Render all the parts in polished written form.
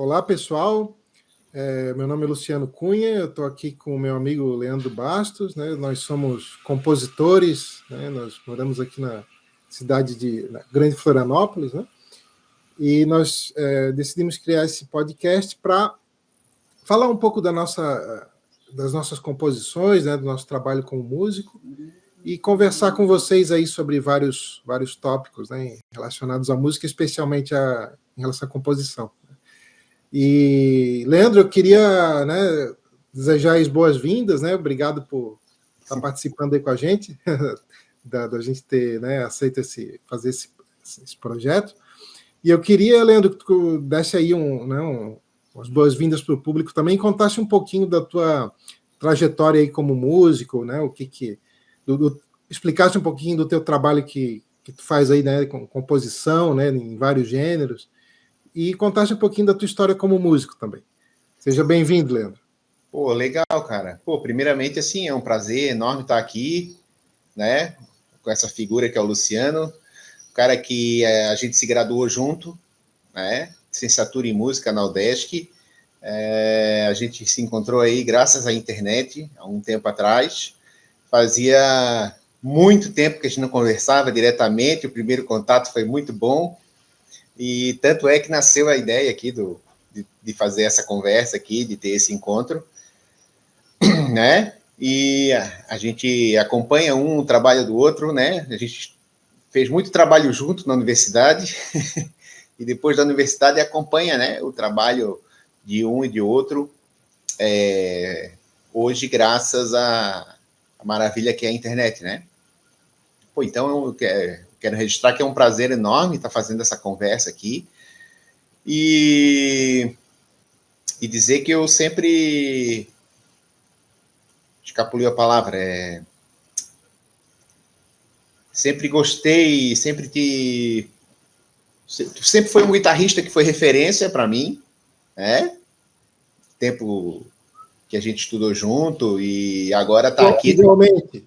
Olá, pessoal. Meu nome é Luciano Cunha, eu estou aqui com o meu amigo Leandro Bastos, né? Nós somos compositores, né? Nós moramos aqui na cidade na Grande Florianópolis, né? E nós decidimos criar esse podcast para falar um pouco das nossas composições, né? Do nosso trabalho como músico, e conversar com vocês aí sobre vários tópicos, né? Relacionados à música, especialmente em relação à composição. E, Leandro, eu queria, né, desejar as boas-vindas, né? Obrigado por estar participando aí com a gente, da gente ter, né, aceito fazer esse projeto. E eu queria, Leandro, que tu desse aí umas boas-vindas para o público também, contasse um pouquinho da tua trajetória aí como músico, né? Explicasse um pouquinho do teu trabalho que tu faz aí, né, com composição, né, em vários gêneros. E contaste um pouquinho da tua história como músico também. Seja bem-vindo, Leandro. Pô, legal, cara. Pô, primeiramente, assim, é um prazer enorme estar aqui, né, com essa figura que é o Luciano, o cara que a gente se graduou junto, né, licenciatura em música na UDESC. A gente se encontrou aí graças à internet, há um tempo atrás. Fazia muito tempo que a gente não conversava diretamente, o primeiro contato foi muito bom, e tanto é que nasceu a ideia aqui de fazer essa conversa aqui, de ter esse encontro, né? E a gente acompanha o trabalho do outro, né? A gente fez muito trabalho junto na universidade e depois da universidade acompanha, né, o trabalho de um e de outro, hoje graças à maravilha que é a internet, né? Pô, então eu quero registrar que é um prazer enorme estar fazendo essa conversa aqui e dizer que eu sempre escapuliu a palavra, sempre gostei, sempre foi um guitarrista que foi referência para mim, né? Tempo que a gente estudou junto e agora está aqui. Igualmente.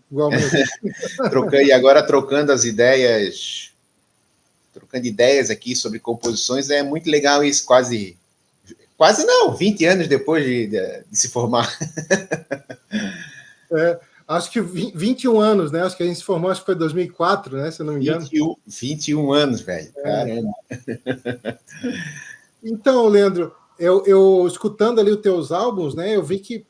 Trocando ideias aqui sobre composições, é muito legal isso, quase não, 20 anos depois de se formar. Acho que 21 anos, né? Acho que a gente se formou, acho que foi em 2004, né? Se eu não me engano. 21 anos, velho. Caramba. Então, Leandro, eu escutando ali os teus álbuns, né? Eu vi que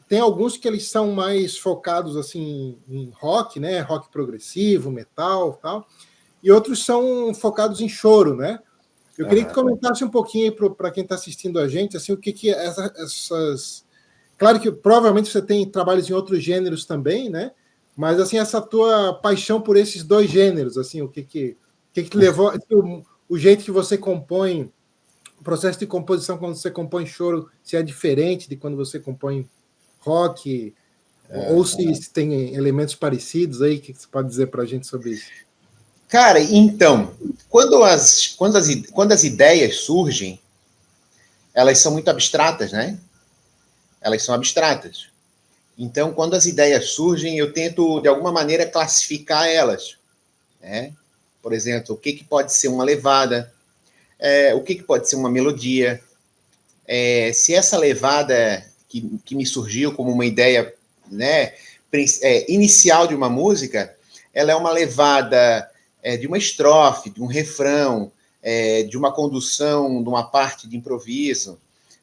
tem alguns que eles são mais focados assim em rock, né? Rock progressivo, metal, tal. E outros são focados em choro, né? Eu queria que tu comentasse um pouquinho para quem está assistindo a gente, assim, o que essas... Claro que provavelmente você tem trabalhos em outros gêneros também, né? Mas, assim, essa tua paixão por esses dois gêneros, assim, o que te levou... O jeito que você compõe, o processo de composição quando você compõe choro, se é diferente de quando você compõe rock, ou se tem elementos parecidos aí, o que você pode dizer para a gente sobre isso? Cara, então, quando as ideias surgem, elas são muito abstratas, né? Elas são abstratas. Então, quando as ideias surgem, eu tento, de alguma maneira, classificar elas, né? Por exemplo, o que pode ser uma levada, o que pode ser uma melodia, se essa levada que me surgiu como uma ideia, né, inicial de uma música, ela é uma levada de uma estrofe, de um refrão, de uma condução, de uma parte de improviso,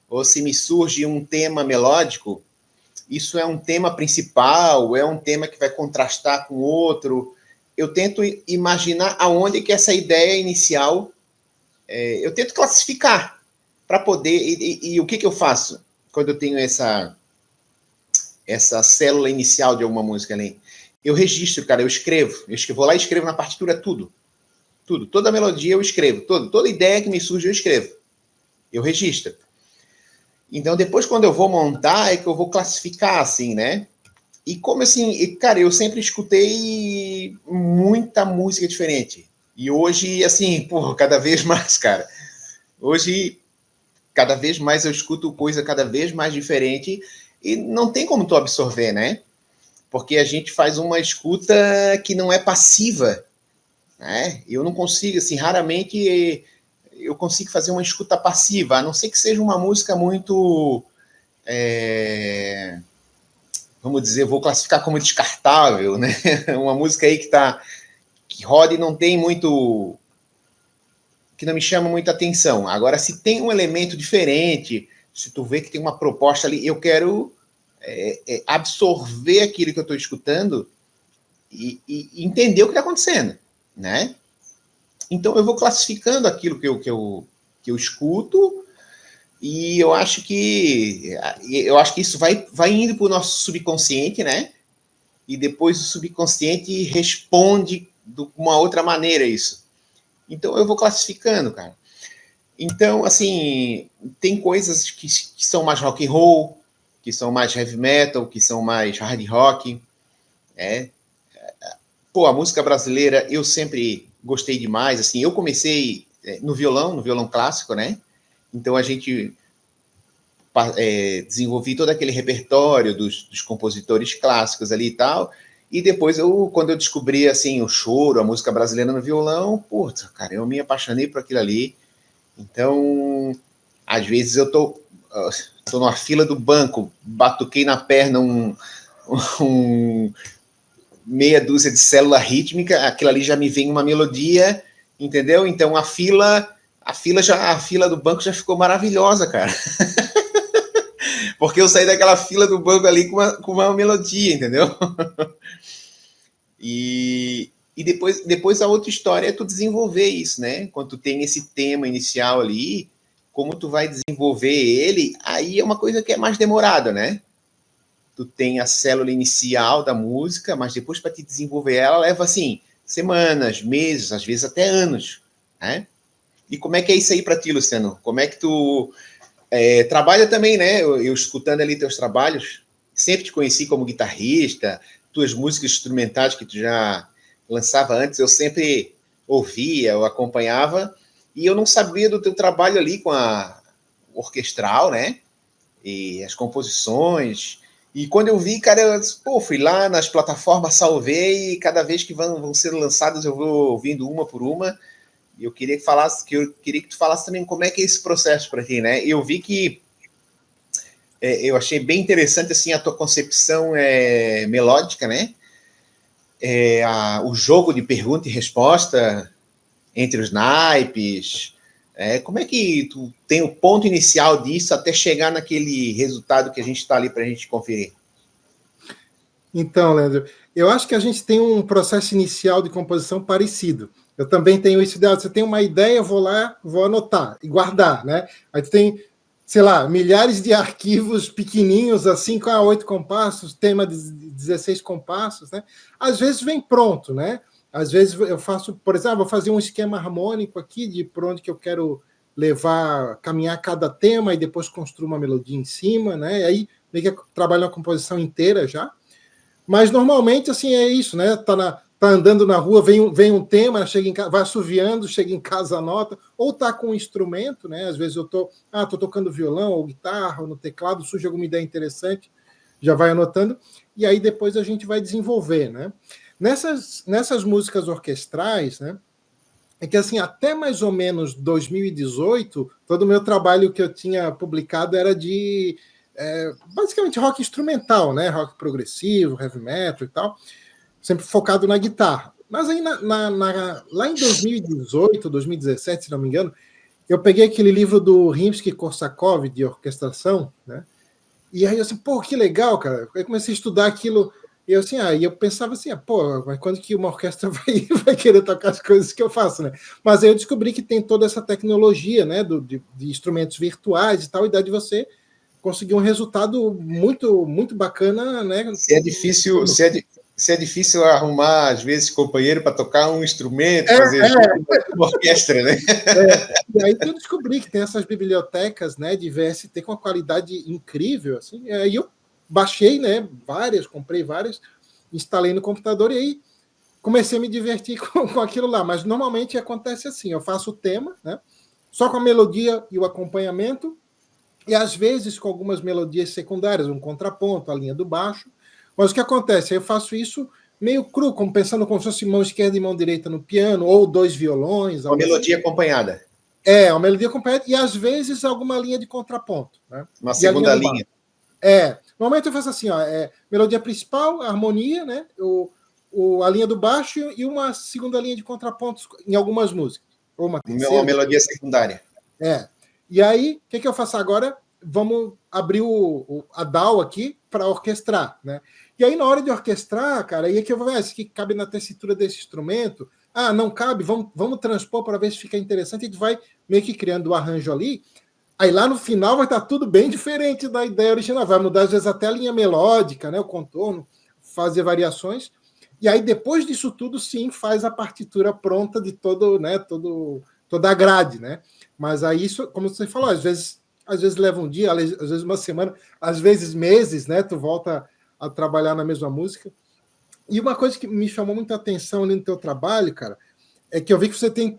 ou se me surge um tema melódico, isso é um tema principal, é um tema que vai contrastar com outro. Eu tento imaginar aonde que essa ideia inicial, eu tento classificar para poder... E o que eu faço quando eu tenho essa célula inicial de alguma música ali? Eu registro, cara, eu escrevo. Vou lá e escrevo na partitura tudo. Toda melodia eu escrevo. Toda ideia que me surge eu escrevo. Eu registro. Então, depois, quando eu vou montar, é que eu vou classificar, assim, né? E como assim, cara, eu sempre escutei muita música diferente. E hoje, assim, porra, cada vez mais, cara. Hoje, cada vez mais eu escuto coisa cada vez mais diferente e não tem como tu absorver, né? Porque a gente faz uma escuta que não é passiva, né? Eu não consigo, assim, raramente eu consigo fazer uma escuta passiva, a não ser que seja uma música muito, vamos dizer, vou classificar como descartável, né? Uma música aí que roda e não tem muito, que não me chama muita atenção. Agora, se tem um elemento diferente, se tu vê que tem uma proposta ali, eu quero absorver aquilo que eu estou escutando e entender o que está acontecendo, né? Então, eu vou classificando aquilo que eu escuto, e eu acho que isso vai indo para o nosso subconsciente, né? E depois o subconsciente responde de uma outra maneira isso. Então, eu vou classificando, cara. Então, assim, tem coisas que são mais rock and roll, que são mais heavy metal, que são mais hard rock, né? Pô, a música brasileira eu sempre gostei demais, assim, eu comecei no violão clássico, né? Então a gente desenvolvi todo aquele repertório dos compositores clássicos ali e tal, e depois quando eu descobri, assim, o choro, a música brasileira no violão, puta, cara, eu me apaixonei por aquilo ali. Então, às vezes eu tô numa fila do banco, batuquei na perna meia dúzia de célula rítmica, aquilo ali já me vem uma melodia, entendeu? Então a fila do banco já ficou maravilhosa, cara. Porque eu saí daquela fila do banco ali com uma melodia, entendeu? E depois a outra história é tu desenvolver isso, né? Quando tu tem esse tema inicial ali, como tu vai desenvolver ele, aí é uma coisa que é mais demorada, né? Tu tem a célula inicial da música, mas depois para te desenvolver ela leva, assim, semanas, meses, às vezes até anos, né? E como é que é isso aí para ti, Luciano? Como é que tu trabalha também, né? Eu escutando ali teus trabalhos, sempre te conheci como guitarrista, tuas músicas instrumentais que tu já lançava antes, eu sempre ouvia, eu acompanhava, e eu não sabia do teu trabalho ali com a orquestral, né? E as composições. E quando eu vi, cara, eu fui lá nas plataformas, salvei, e cada vez que vão ser lançadas eu vou ouvindo uma por uma. E eu queria que tu falasse também como é que é esse processo para ti, né? Eu vi que eu achei bem interessante, assim, a tua concepção melódica, né? O jogo de pergunta e resposta entre os naipes. Como é que tu tem o ponto inicial disso até chegar naquele resultado que a gente está ali para a gente conferir? Então, Leandro, eu acho que a gente tem um processo inicial de composição parecido. Eu também tenho isso ideal. Você tem uma ideia, eu vou lá, vou anotar e guardar, né? Aí tu tem, sei lá, milhares de arquivos pequenininhos, assim, com 8 compassos, tema de 16 compassos, né? Às vezes vem pronto, né? Às vezes eu faço, por exemplo, vou fazer um esquema harmônico aqui de por onde que eu quero caminhar cada tema e depois construir uma melodia em cima, né? E aí meio que trabalho a composição inteira já. Mas normalmente assim é isso, né? Tá andando na rua, vem um tema, chega em casa, vai assoviando, chega em casa, anota, ou tá com um instrumento, né? Às vezes eu tô tocando violão ou guitarra ou no teclado, surge alguma ideia interessante, já vai anotando, e aí depois a gente vai desenvolver, né? Nessas músicas orquestrais, né? É que assim, até mais ou menos 2018, todo o meu trabalho que eu tinha publicado era de basicamente rock instrumental, né? Rock progressivo, heavy metal e tal, sempre focado na guitarra. Mas aí lá em 2018, 2017, se não me engano, eu peguei aquele livro do Rimsky-Korsakov de orquestração, né? E aí eu assim, pô, que legal, cara. Aí comecei a estudar aquilo. E eu assim, e eu pensava assim, pô, mas quando que uma orquestra vai querer tocar as coisas que eu faço, né? Mas aí eu descobri que tem toda essa tecnologia, né, de instrumentos virtuais e tal, e dá de você conseguir um resultado muito, muito bacana, né? Se é difícil arrumar, às vezes, companheiro para tocar um instrumento, fazer uma orquestra, né? E aí eu descobri que tem essas bibliotecas, né, de VST com uma qualidade incrível, assim. Aí eu baixei, né, comprei várias, instalei no computador e aí comecei a me divertir com aquilo lá. Mas normalmente acontece assim, eu faço o tema, né, só com a melodia e o acompanhamento, e às vezes com algumas melodias secundárias, um contraponto, a linha do baixo. Mas o que acontece? Eu faço isso meio cru, pensando como se fosse mão esquerda e mão direita no piano, ou 2 violões. Uma melodia acompanhada. uma melodia completa e às vezes alguma linha de contraponto, né? Uma segunda linha. Normalmente eu faço assim, ó, melodia principal, harmonia, né? A linha do baixo e uma segunda linha de contrapontos em algumas músicas. Ou uma terceira. Uma melodia secundária. E aí, o que eu faço agora? Vamos abrir a DAW aqui para orquestrar, né? E aí, na hora de orquestrar, cara, aí é que eu vou ver se cabe na tessitura desse instrumento. Não cabe, vamos transpor para ver se fica interessante. A gente vai meio que criando o arranjo ali. Aí lá no final vai estar tudo bem diferente da ideia original. Vai mudar, às vezes, até a linha melódica, né? O contorno, fazer variações. E aí, depois disso tudo, sim, faz a partitura pronta de toda a grade, né? Mas aí, isso, como você falou, às vezes leva um dia, às vezes uma semana, às vezes meses, né? Tu volta a trabalhar na mesma música. E uma coisa que me chamou muita atenção ali no teu trabalho, cara, é que eu vi que você tem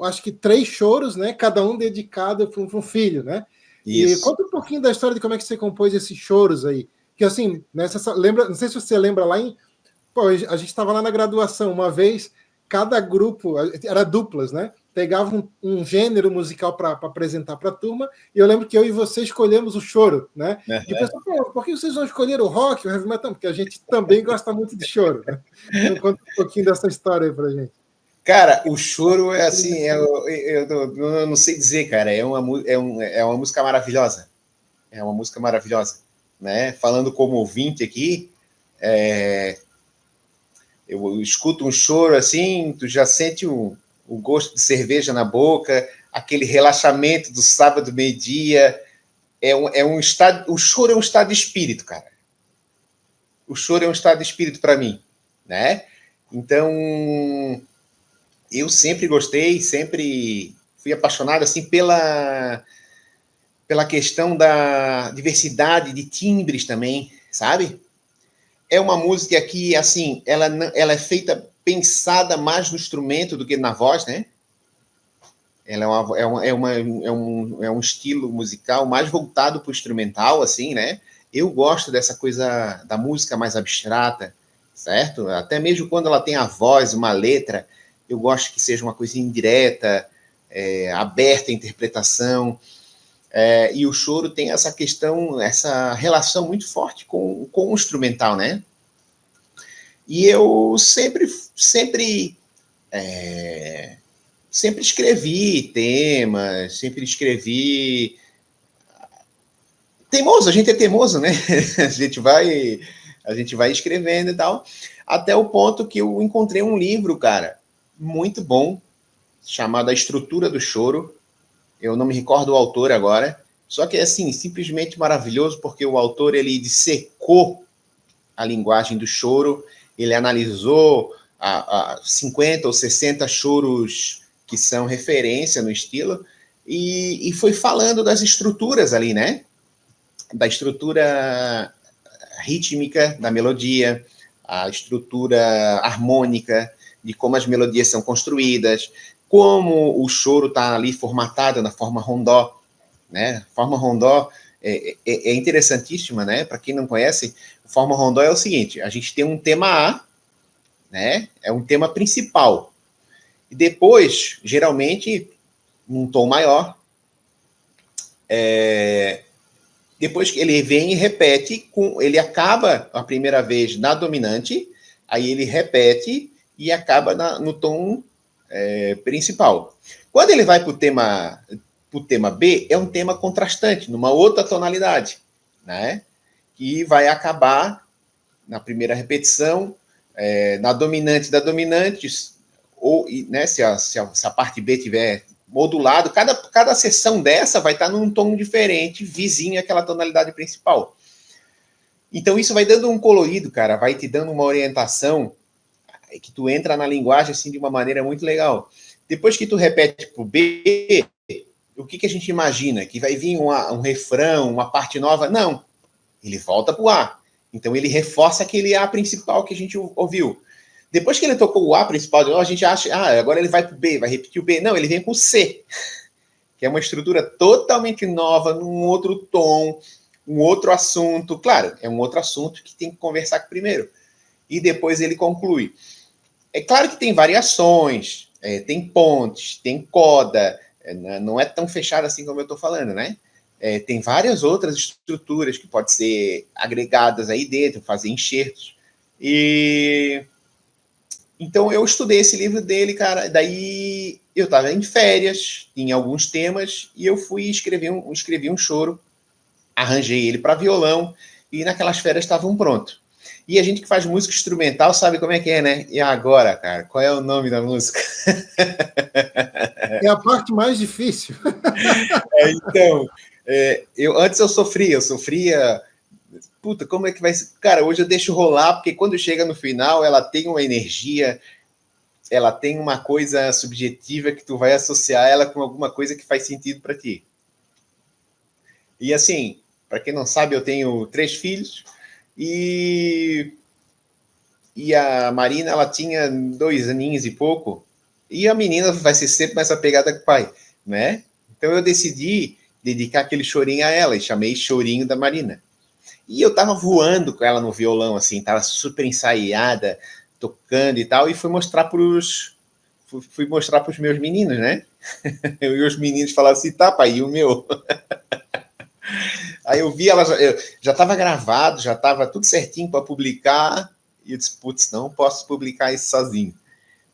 acho que 3 choros, né? Cada um dedicado para um filho, né? Isso. E conta um pouquinho da história de como é que você compôs esses choros aí. Que assim, né, lembra, não sei se você lembra lá a gente estava lá na graduação, uma vez, cada grupo, era duplas, né? Pegava um gênero musical para apresentar para a turma, e eu lembro que eu e você escolhemos o choro, né? E o pessoal falou, por que vocês vão escolher o rock, o heavy metal? Porque a gente também gosta muito de choro, né? Então conta um pouquinho dessa história aí pra gente. Cara, o choro é assim, eu não sei dizer, cara, é uma música maravilhosa. É uma música maravilhosa, né? Falando como ouvinte aqui, eu escuto um choro assim, tu já sente o gosto de cerveja na boca, aquele relaxamento do sábado meio-dia. O choro é um estado de espírito, cara. O choro é um estado de espírito para mim, né? Então, eu sempre gostei, sempre fui apaixonado assim pela questão da diversidade de timbres também, sabe? É uma música que, assim, ela é feita, pensada mais no instrumento do que na voz, né? Ela é um estilo musical mais voltado para o instrumental, assim, né? Eu gosto dessa coisa da música mais abstrata, certo? Até mesmo quando ela tem a voz, uma letra, eu gosto que seja uma coisa indireta, aberta à interpretação. E o choro tem essa questão, essa relação muito forte com o instrumental, né? E eu sempre escrevi temas, sempre escrevi... Teimoso, a gente é teimoso, né? A gente vai escrevendo e tal, até o ponto que eu encontrei um livro, cara, muito bom, chamado A Estrutura do Choro. Eu não me recordo o autor agora, só que é assim, simplesmente maravilhoso, porque o autor, ele dissecou a linguagem do choro, ele analisou 50 ou 60 choros que são referência no estilo, e foi falando das estruturas ali, né? Da estrutura rítmica da melodia, a estrutura harmônica, de como as melodias são construídas, como o choro está ali formatado na forma rondó, né? A forma rondó é interessantíssima, né? Para quem não conhece, a forma rondó é o seguinte: a gente tem um tema A, né? É um tema principal. E depois, geralmente, num tom maior, depois que ele vem e repete, ele acaba a primeira vez na dominante, aí ele repete e acaba no tom principal. Quando ele vai para o tema B, é um tema contrastante, numa outra tonalidade, né? Que vai acabar na primeira repetição, na dominante da dominante, ou, né, se a parte B tiver modulado, cada sessão dessa vai estar num tom diferente, vizinho àquela tonalidade principal. Então isso vai dando um colorido, cara, vai te dando uma orientação que tu entra na linguagem assim de uma maneira muito legal. Depois que tu repete pro B, o que a gente imagina? Que vai vir um refrão, uma parte nova? Não, ele volta pro A. Então ele reforça aquele A principal que a gente ouviu. Depois que ele tocou o A principal, a gente acha, agora ele vai pro B, vai repetir o B. Não, ele vem com o C, que é uma estrutura totalmente nova, num outro tom, um outro assunto. Claro, é um outro assunto que tem que conversar primeiro. E depois ele conclui. É claro que tem variações, tem pontes, tem coda, Não é tão fechado assim como eu estou falando, né? Tem várias outras estruturas que podem ser agregadas aí dentro, fazer enxertos. Então eu estudei esse livro dele, cara. Daí eu estava em férias, em alguns temas, e eu fui escrevi um choro, arranjei ele para violão, e naquelas férias estavam pronto. E a gente que faz música instrumental sabe como é que é, né? E agora, cara, qual é o nome da música? É a parte mais difícil. Então, antes eu sofria. Puta, como é que vai ser? Cara, hoje eu deixo rolar, porque quando chega no final, ela tem uma energia, ela tem uma coisa subjetiva que tu vai associar ela com alguma coisa que faz sentido para ti. E assim, para quem não sabe, eu tenho 3 filhos e a Marina, ela tinha 2 aninhos e pouco, e a menina vai ser sempre nessa pegada com o pai, né? Então eu decidi dedicar aquele chorinho a ela e chamei Chorinho da Marina. E eu tava voando com ela no violão, assim, tava super ensaiada, tocando e tal, e fui mostrar pros meus meninos, né? E os meninos falaram assim, tá, pai, e o meu? Aí eu vi ela, já estava gravado, já estava tudo certinho para publicar, e eu disse, putz, não posso publicar isso sozinho,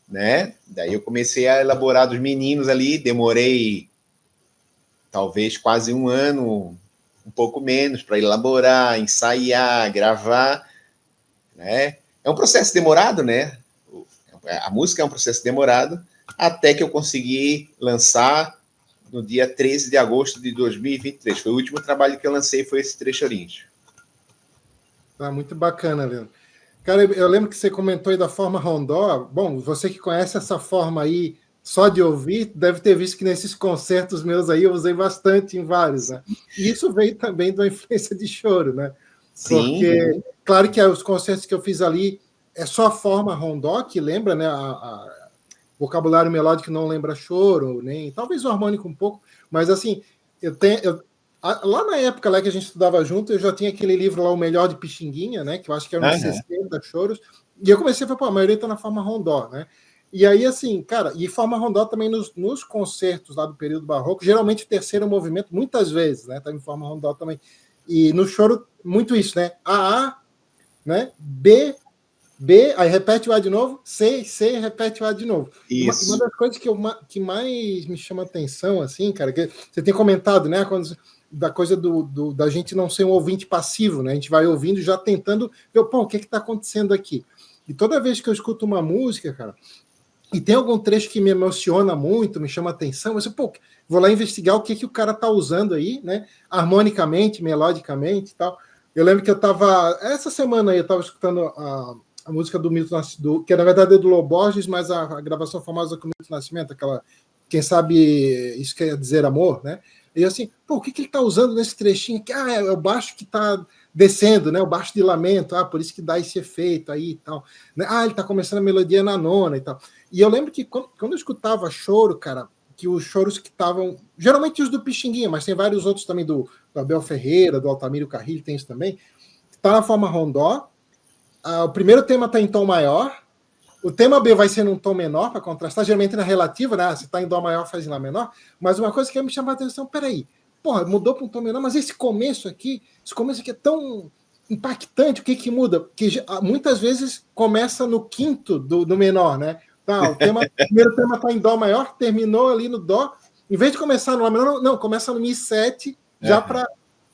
né? Daí eu comecei a elaborar dos meninos ali, demorei talvez quase um ano, um pouco menos, para elaborar, ensaiar, gravar, né? É um processo demorado, né? A música é um processo demorado, até que eu consegui lançar no dia 13 de agosto de 2023. Foi o último trabalho que eu lancei, foi esse Três Chorinhos. Tá muito bacana, Leandro. Cara, eu lembro que você comentou aí da forma rondó. Bom, você que conhece essa forma aí só de ouvir, deve ter visto que nesses concertos meus aí eu usei bastante em vários, né? E isso veio também da influência de choro, né? Sim. Porque, claro que os concertos que eu fiz ali é só a forma rondó, que lembra, né? Vocabulário melódico não lembra choro, nem talvez o harmônico um pouco, mas assim, lá na época lá que a gente estudava junto, eu já tinha aquele livro lá, O Melhor de Pixinguinha, né? Que eu acho que era uns 60 choros, e eu comecei a falar, pô, a maioria tá na forma rondó, né? E aí, assim, cara, e forma rondó também nos concertos lá do período barroco, geralmente o terceiro movimento, muitas vezes, né? Tá em forma rondó também. E no choro, muito isso, né? A, né? B, aí repete o A de novo, C, repete o A de novo. Isso. Uma das coisas que mais me chama atenção, assim, cara, que você tem comentado, né, da coisa da gente não ser um ouvinte passivo, né? A gente vai ouvindo já tentando ver, pô, o que está acontecendo aqui? E toda vez que eu escuto uma música, cara, e tem algum trecho que me emociona muito, me chama atenção, eu pô, vou lá investigar o que o cara tá usando aí, né? Harmonicamente, melodicamente e tal. Eu lembro que eu estava essa semana aí, eu estava escutando a música do Milton Nascimento, que na verdade é do Lobo Borges, mas a gravação famosa com o Milton Nascimento, aquela, quem sabe isso quer dizer amor, né? E assim, pô, o que ele tá usando nesse trechinho aqui? Ah, é o baixo que tá descendo, né? O baixo de lamento, por isso que dá esse efeito aí e tal. Né? Ele tá começando a melodia na nona e tal. E eu lembro que quando eu escutava choro, cara, que os choros que estavam, geralmente os do Pixinguinha, mas tem vários outros também do Abel Ferreira, do Altamiro Carrilho, tem isso também, tá na forma rondó. O primeiro tema tá em tom maior, o tema B vai ser num tom menor para contrastar, geralmente na relativa, né? Se tá em dó maior, faz em lá menor. Mas uma coisa que me chama a atenção, peraí, porra, mudou para um tom menor, mas esse começo aqui é tão impactante, o que muda? Porque muitas vezes começa no quinto do menor, né? Tá, o primeiro tema tá em dó maior, terminou ali no dó, em vez de começar no lá menor, não, começa no mi 7, já para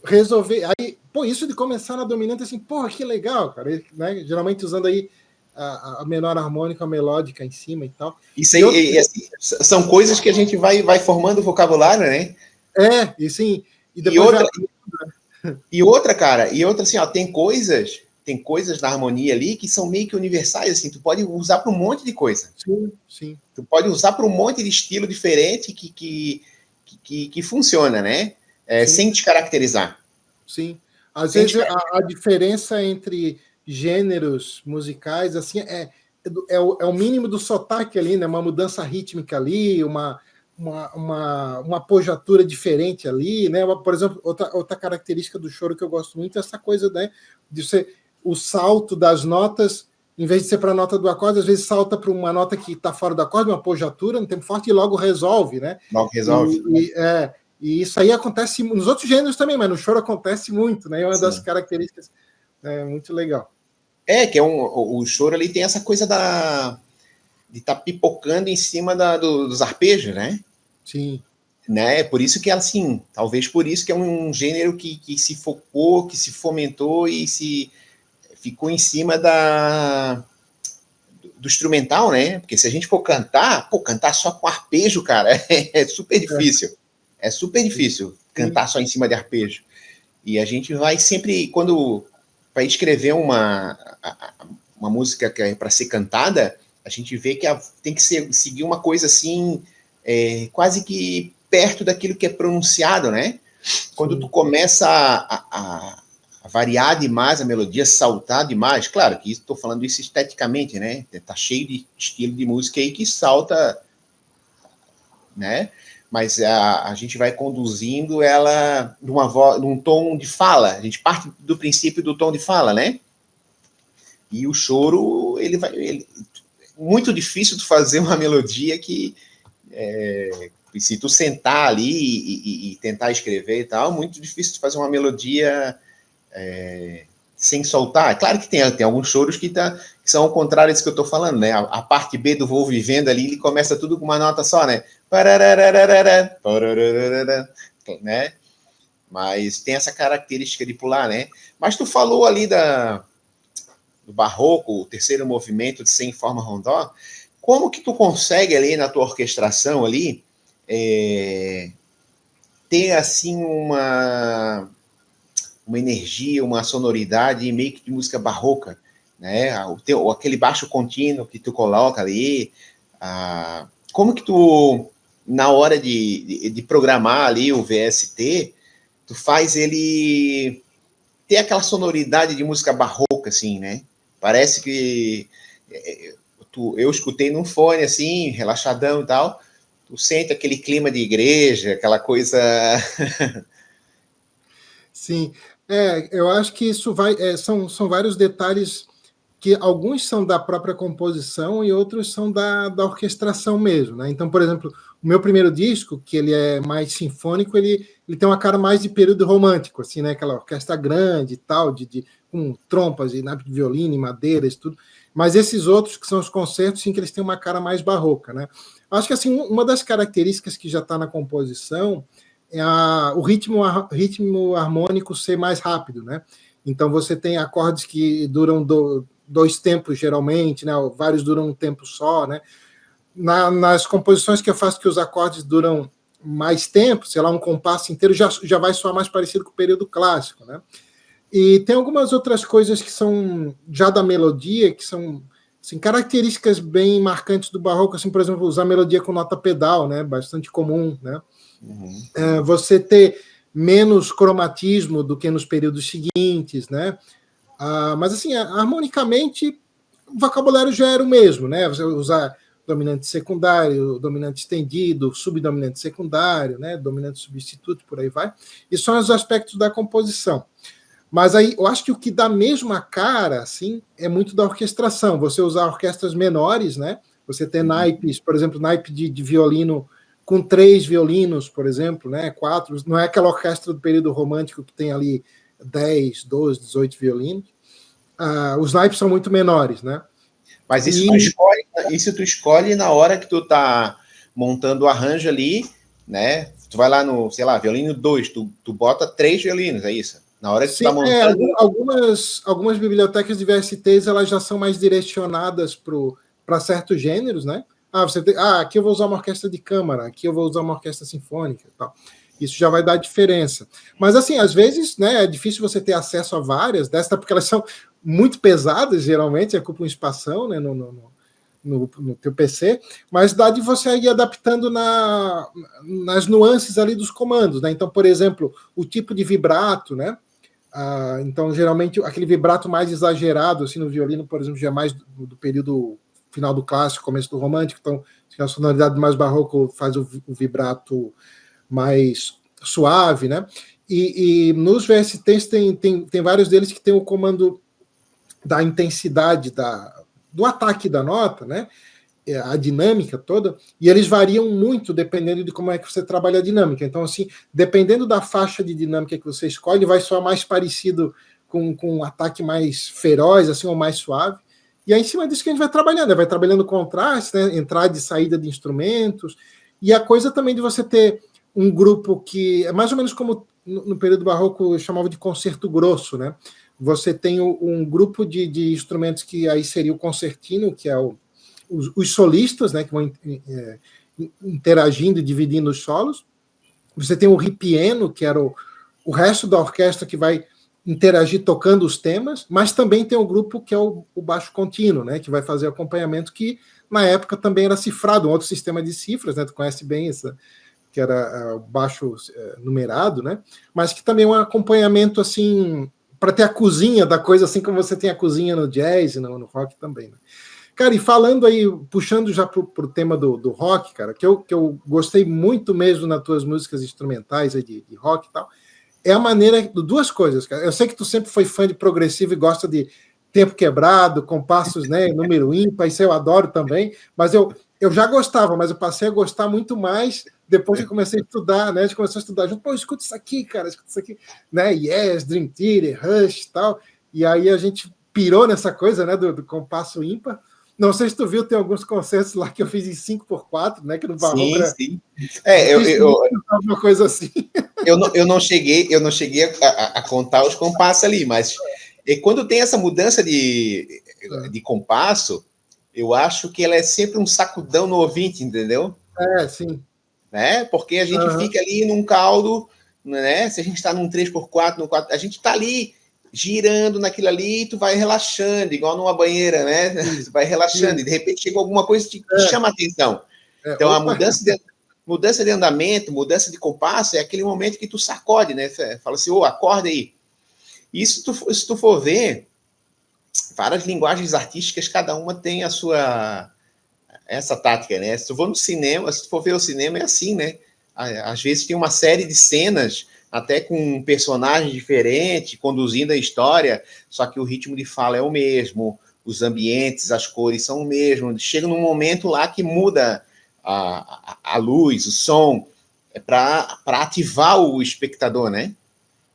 resolver. Aí, pô, isso de começar na dominante, assim, porra, que legal, cara, né? Geralmente usando aí a menor harmônica, a melódica em cima e tal. Isso aí, assim, são coisas que a gente vai formando vocabulário, né? E sim. E depois cara, assim, ó, tem coisas na harmonia ali que são meio que universais, assim, tu pode usar para um monte de coisa. Sim, sim. Tu pode usar para um monte de estilo diferente que funciona, né? Sem te caracterizar. Sim. Às vezes a diferença entre gêneros musicais, assim, é o mínimo do sotaque ali, né? Uma mudança rítmica ali, uma apogiatura diferente ali, né? Por exemplo, outra característica do choro que eu gosto muito é essa coisa, né? De ser o salto das notas em vez de ser para a nota do acorde, às vezes salta para uma nota que está fora do acorde, uma apogiatura, no tempo forte, e logo resolve, né? Logo resolve. E isso aí acontece nos outros gêneros também, mas no choro acontece muito, né? É uma das características muito legal. Que o choro ali tem essa coisa de estar pipocando em cima dos arpejos, né? Sim. Né? Por isso que, assim, talvez por isso que é um gênero que se focou, que se fomentou e se ficou em cima do instrumental, né? Porque se a gente for cantar, cantar só com arpejo, cara, é super difícil. É super difícil cantar só em cima de arpejo. E a gente vai sempre, quando vai escrever uma música que é para ser cantada, a gente vê que tem que seguir uma coisa assim, quase que perto daquilo que é pronunciado, né? Quando tu começa a variar demais a melodia, saltar demais, claro que estou falando isso esteticamente, né? Tá cheio de estilo de música aí que salta, né? Mas a gente vai conduzindo ela num tom de fala. A gente parte do princípio do tom de fala, né? E o choro, muito difícil de fazer uma melodia que se tu sentar ali e tentar escrever e tal, muito difícil de fazer uma melodia sem soltar. É claro que tem alguns choros que são ao contrário disso que eu estou falando, né? A parte B do Vou Vivendo ali, ele começa tudo com uma nota só, né? Né? Mas tem essa característica de pular, né? Mas tu falou ali do barroco, o terceiro movimento de Sem Forma Rondó. Como que tu consegue ali na tua orquestração ali ter assim uma energia, uma sonoridade meio que de música barroca, né? Aquele baixo contínuo que tu coloca ali, como que tu, na hora de programar ali o VST, tu faz ele ter aquela sonoridade de música barroca, assim, né? Parece que eu escutei num fone, assim, relaxadão e tal, tu sente aquele clima de igreja, aquela coisa... Sim, eu acho que isso são vários detalhes que alguns são da própria composição e outros são da orquestração mesmo, né? Então, por exemplo, o meu primeiro disco, que ele é mais sinfônico, ele tem uma cara mais de período romântico, assim, né? Aquela orquestra grande e tal, com trompas e naipe de violino e madeiras e tudo. Mas esses outros, que são os concertos, sim, que eles têm uma cara mais barroca, né? Acho que, assim, uma das características que já está na composição é o ritmo harmônico ser mais rápido, né? Então, você tem acordes que duram dois tempos, geralmente, né? Vários duram um tempo só, né? Nas composições que eu faço que os acordes duram mais tempo, sei lá, um compasso inteiro, já vai soar mais parecido com o período clássico, né? E tem algumas outras coisas que são já da melodia, que são assim, características bem marcantes do barroco, assim, por exemplo, usar melodia com nota pedal, né? Bastante comum, né? Uhum. Você ter menos cromatismo do que nos períodos seguintes, né? Mas, assim, harmonicamente, o vocabulário já era o mesmo, né? Você usar dominante secundário, dominante estendido, subdominante secundário, né? Dominante substituto, por aí vai. E são os aspectos da composição. Mas aí, eu acho que o que dá mesmo a cara, assim, é muito da orquestração. Você usar orquestras menores, né? Você ter naipes, por exemplo, naipe de violino com 3 violinos, por exemplo, né? 4, não é aquela orquestra do período romântico que tem ali 10, 12, 18 violinos. Os naipes são muito menores, né? Mas isso tu escolhe na hora que tu tá montando o arranjo ali, né? Tu vai lá no, sei lá, violino 2, tu bota 3 violinos, é isso? Na hora que tu tá montando... Algumas bibliotecas de VSTs, elas já são mais direcionadas para certos gêneros, né? Aqui eu vou usar uma orquestra de câmara, aqui eu vou usar uma orquestra sinfônica e tal. Isso já vai dar diferença. Mas, assim, às vezes, né, é difícil você ter acesso a várias dessas, porque elas são muito pesadas, geralmente, ocupa um espação, né, no teu PC, mas dá de você ir adaptando nas nuances ali dos comandos, né? Então, por exemplo, o tipo de vibrato, né? Então, geralmente, aquele vibrato mais exagerado, assim, no violino, por exemplo, já é mais do período final do clássico, começo do romântico, então, a sonoridade mais barroco faz o vibrato mais suave, né? E nos VSTs tem vários deles que tem o comando da intensidade do ataque da nota, né? A dinâmica toda, e eles variam muito dependendo de como é que você trabalha a dinâmica. Então, assim, dependendo da faixa de dinâmica que você escolhe, vai soar mais parecido com um ataque mais feroz, assim, ou mais suave. E aí, em cima disso que a gente vai trabalhando, né? Vai trabalhando contraste, né? Entrada e saída de instrumentos, e a coisa também de você ter um grupo que é mais ou menos como no período barroco eu chamava de concerto grosso, né? Você tem um grupo de instrumentos que aí seria o concertino, que é os solistas, né, que vão interagindo e dividindo os solos. Você tem o ripieno, que era o resto da orquestra que vai interagir tocando os temas, mas também tem o grupo que é o baixo contínuo, né, que vai fazer acompanhamento, que na época também era cifrado, um outro sistema de cifras, né, tu conhece bem essa, que era o baixo numerado, né, mas que também é um acompanhamento assim para ter a cozinha da coisa, assim como você tem a cozinha no jazz e no rock também, né? Cara, e falando aí, puxando já pro tema do rock, cara, que eu gostei muito mesmo nas tuas músicas instrumentais aí de rock e tal, é a maneira, duas coisas, cara. Eu sei que tu sempre foi fã de progressivo e gosta de tempo quebrado, compassos, né, número ímpar, isso eu adoro também, mas eu já gostava, mas eu passei a gostar muito mais depois que eu comecei a estudar, né, a gente começou a estudar junto, pô, escuta isso aqui, cara, escuta isso aqui, né, Yes, Dream Theater, Rush e tal, e aí a gente pirou nessa coisa, né, do compasso ímpar. Não sei se tu viu, tem alguns concertos lá que eu fiz em 5x4, né, que no barroco Sim, era sim. uma coisa assim. Eu não cheguei a contar os compassos ali, mas quando tem essa mudança de compasso, eu acho que ela é sempre um sacudão no ouvinte, entendeu? Sim. Né? Porque a gente fica ali num caldo, né? Se a gente está num 3x4, num 4, a gente está ali girando naquilo ali e tu vai relaxando, igual numa banheira, né? Tu vai relaxando e de repente chega alguma coisa que te chama a atenção. Então a mudança de andamento, mudança de compasso é aquele momento que tu sacode, né? Fala assim, acorda aí. E se tu for ver, várias linguagens artísticas, cada uma tem a sua essa tática, né? Se tu for no cinema, se tu for ver o cinema, é assim, né? Às vezes tem uma série de cenas, até com um personagem diferente, conduzindo a história, só que o ritmo de fala é o mesmo, os ambientes, as cores são o mesmo. Chega num momento lá que muda a luz, o som, para ativar o espectador, né?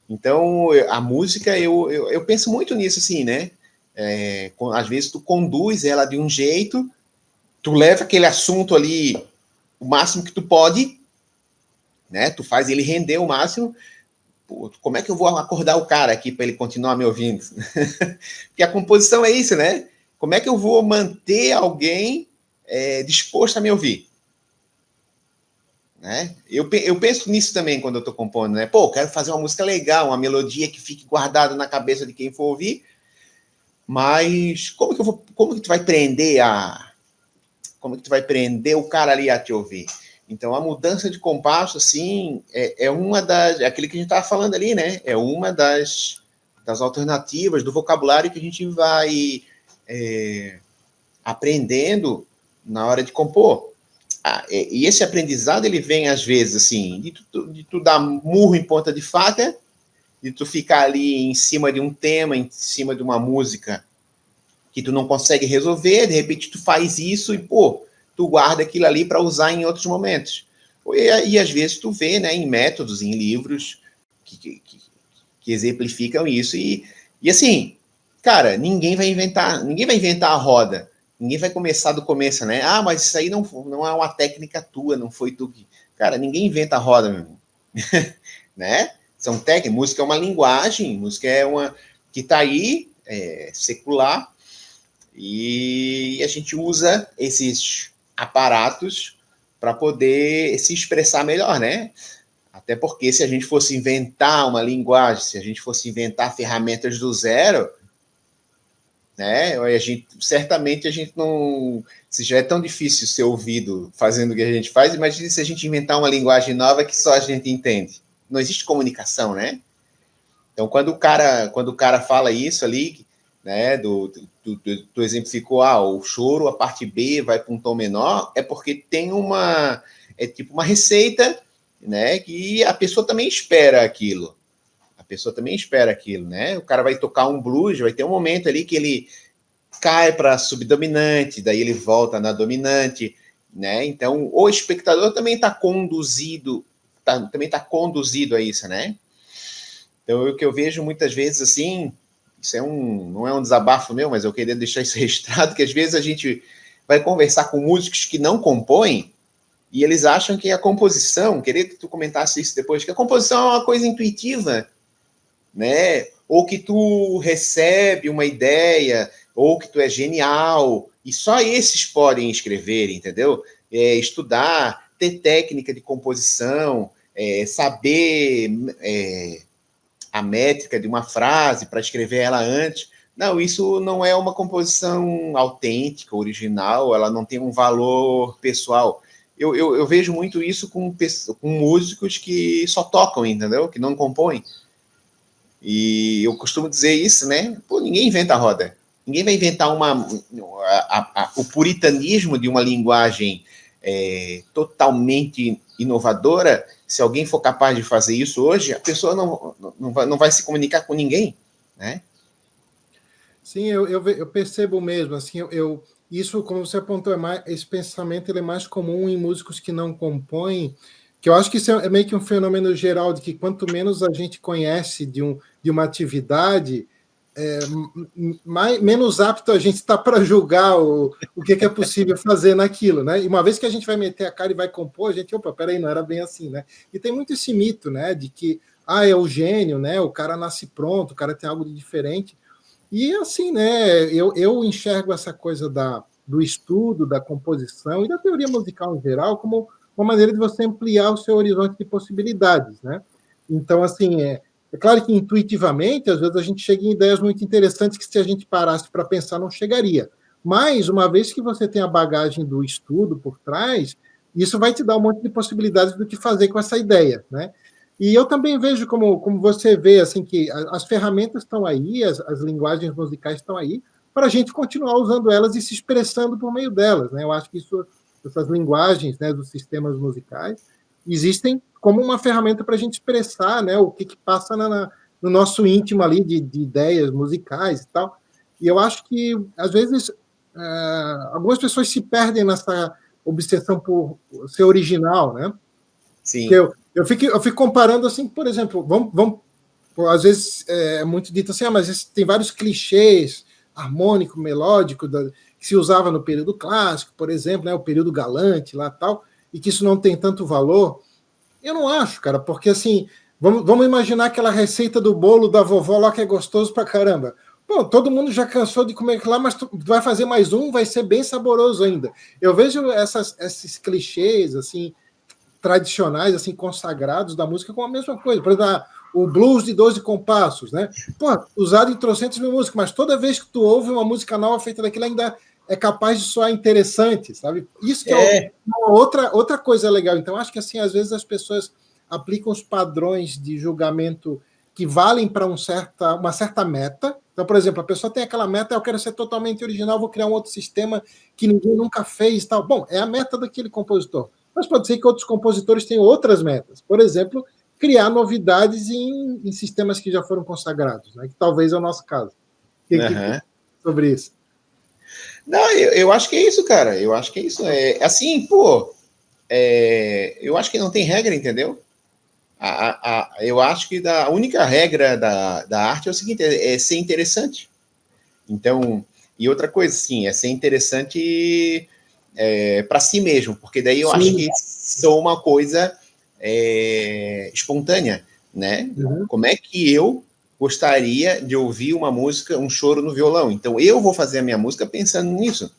Então, a música, eu penso muito nisso, assim, né? Às vezes tu conduz ela de um jeito, tu leva aquele assunto ali o máximo que tu pode, né? Tu faz ele render o máximo. Pô, como é que eu vou acordar o cara aqui para ele continuar me ouvindo? Porque a composição é isso, né? Como é que eu vou manter alguém disposto a me ouvir? Né? Eu penso nisso também quando eu estou compondo, né? Pô, quero fazer uma música legal, uma melodia que fique guardada na cabeça de quem for ouvir, mas como que tu vai prender o cara ali a te ouvir? Então, a mudança de compasso, assim, é uma das... É aquilo que a gente estava falando ali, né? É uma das alternativas do vocabulário que a gente vai aprendendo na hora de compor. E esse aprendizado, ele vem, às vezes, assim, de tu dar murro em ponta de faca, de tu ficar ali em cima de um tema, em cima de uma música que tu não consegue resolver, de repente tu faz isso e, pô, tu guarda aquilo ali para usar em outros momentos. E às vezes tu vê, né, em métodos, em livros que exemplificam isso. E assim, cara, ninguém vai inventar a roda. Ninguém vai começar do começo, né? Ah, mas isso aí não é uma técnica tua, não foi tu que... Cara, ninguém inventa a roda, meu irmão. Né? São técnicas. Música é uma linguagem, música é uma... que tá aí, secular, e a gente usa esses aparatos para poder se expressar melhor, né? Até porque se a gente fosse inventar uma linguagem, se a gente fosse inventar ferramentas do zero, né? Certamente a gente não... Se já é tão difícil ser ouvido fazendo o que a gente faz, imagine se a gente inventar uma linguagem nova que só a gente entende. Não existe comunicação, né? Então, quando o cara fala isso ali, né, tu exemplificou, o choro, a parte B vai para um tom menor, é porque tem tipo uma receita, né, que a pessoa também espera aquilo. A pessoa também espera aquilo, né? O cara vai tocar um blues, vai ter um momento ali que ele cai para subdominante, daí ele volta na dominante, né? Então, o espectador também está conduzido, também está conduzido a isso, né? Então, o que eu vejo muitas vezes, assim, isso não é um desabafo meu, mas eu queria deixar isso registrado, que às vezes a gente vai conversar com músicos que não compõem, e eles acham que a composição, queria que tu comentasse isso depois, que a composição é uma coisa intuitiva, né? Ou que tu recebe uma ideia, ou que tu é genial, e só esses podem escrever, entendeu? Estudar, ter técnica de composição, saber a métrica de uma frase para escrever ela antes. Não, isso não é uma composição autêntica, original, ela não tem um valor pessoal. Eu vejo muito isso com músicos que só tocam, entendeu? Que não compõem. E eu costumo dizer isso, né? Pô, ninguém inventa a roda. Ninguém vai inventar o puritanismo de uma linguagem totalmente inovadora. Se alguém for capaz de fazer isso hoje, a pessoa não vai se comunicar com ninguém, né? Sim, eu percebo mesmo, assim, isso, como você apontou, esse pensamento ele é mais comum em músicos que não compõem, que eu acho que isso é meio que um fenômeno geral, de que quanto menos a gente conhece de uma atividade, menos apto a gente está para julgar o que é possível fazer naquilo, né? E uma vez que a gente vai meter a cara e vai compor, a gente, opa, peraí, não era bem assim, né? E tem muito esse mito, né, de que, é o gênio, né? O cara nasce pronto, o cara tem algo de diferente. E assim, né, eu enxergo essa coisa do estudo, da composição e da teoria musical em geral como uma maneira de você ampliar o seu horizonte de possibilidades, né? Então, assim, é claro que intuitivamente, às vezes a gente chega em ideias muito interessantes que se a gente parasse para pensar não chegaria. Mas, uma vez que você tem a bagagem do estudo por trás, isso vai te dar um monte de possibilidades do que fazer com essa ideia, né? E eu também vejo como você vê, assim, que as ferramentas estão aí, as linguagens musicais estão aí, para a gente continuar usando elas e se expressando por meio delas, né? Eu acho que essas linguagens, né, dos sistemas musicais existem como uma ferramenta para a gente expressar, né, o que passa no nosso íntimo ali de ideias musicais e tal. E eu acho que, às vezes, algumas pessoas se perdem nessa obsessão por ser original, né? Sim. Que eu fico comparando, assim, por exemplo, vamos às vezes é muito dito assim, mas tem vários clichês harmônico, melódico, que se usava no período clássico, por exemplo, né, o período galante lá tal, e que isso não tem tanto valor. Eu não acho, cara, porque assim, vamos imaginar aquela receita do bolo da vovó lá que é gostoso pra caramba. Pô, todo mundo já cansou de comer aquilo lá, mas tu vai fazer mais um, vai ser bem saboroso ainda. Eu vejo esses clichês, assim, tradicionais, assim, consagrados da música com a mesma coisa. Por exemplo, o blues de 12 compassos, né? Pô, usado em trocentos mil músicas, mas toda vez que tu ouve uma música nova feita daquilo, ainda é capaz de soar interessante, sabe? Isso que é uma outra coisa legal. Então, acho que, assim, às vezes as pessoas aplicam os padrões de julgamento que valem para uma certa meta. Então, por exemplo, a pessoa tem aquela meta, eu quero ser totalmente original, vou criar um outro sistema que ninguém nunca fez, tal. Bom, é a meta daquele compositor. Mas pode ser que outros compositores tenham outras metas. Por exemplo, criar novidades em sistemas que já foram consagrados, né? Que talvez é o nosso caso. O que sobre isso? Não, eu acho que é isso, cara. Eu acho que é isso. Assim, pô, eu acho que não tem regra, entendeu? Eu acho que a única regra da arte é o seguinte, é ser interessante. Então, e outra coisa, sim, é ser interessante para si mesmo, porque daí eu acho que sou uma coisa espontânea, né? Uhum. Como é que eu gostaria de ouvir uma música, um choro no violão? Então, eu vou fazer a minha música pensando nisso.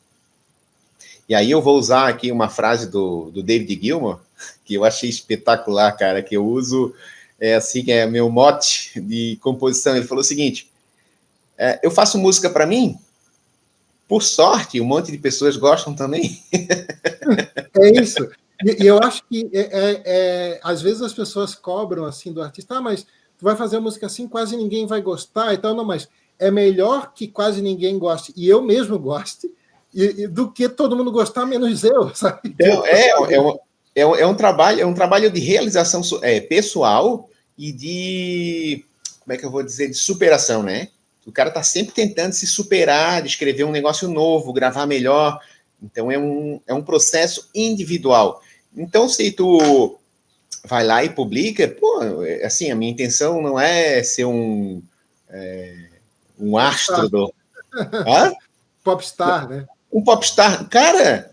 E aí eu vou usar aqui uma frase do David Gilmour, que eu achei espetacular, cara, que eu uso, assim, que é meu mote de composição. Ele falou o seguinte, eu faço música para mim, por sorte, um monte de pessoas gostam também. É isso. E eu acho que, às vezes, as pessoas cobram, assim, do artista, mas tu vai fazer a música assim, quase ninguém vai gostar e tal. Não, mas é melhor que quase ninguém goste, e eu mesmo goste, do que todo mundo gostar, menos eu, sabe? Então, é um trabalho de realização pessoal e de, como é que eu vou dizer, de superação, né? O cara está sempre tentando se superar, escrever um negócio novo, gravar melhor. Então, é um processo individual. Então, se tu vai lá e publica, pô, assim, a minha intenção não é ser um astro do... Hã? Popstar, né? Um popstar. Cara,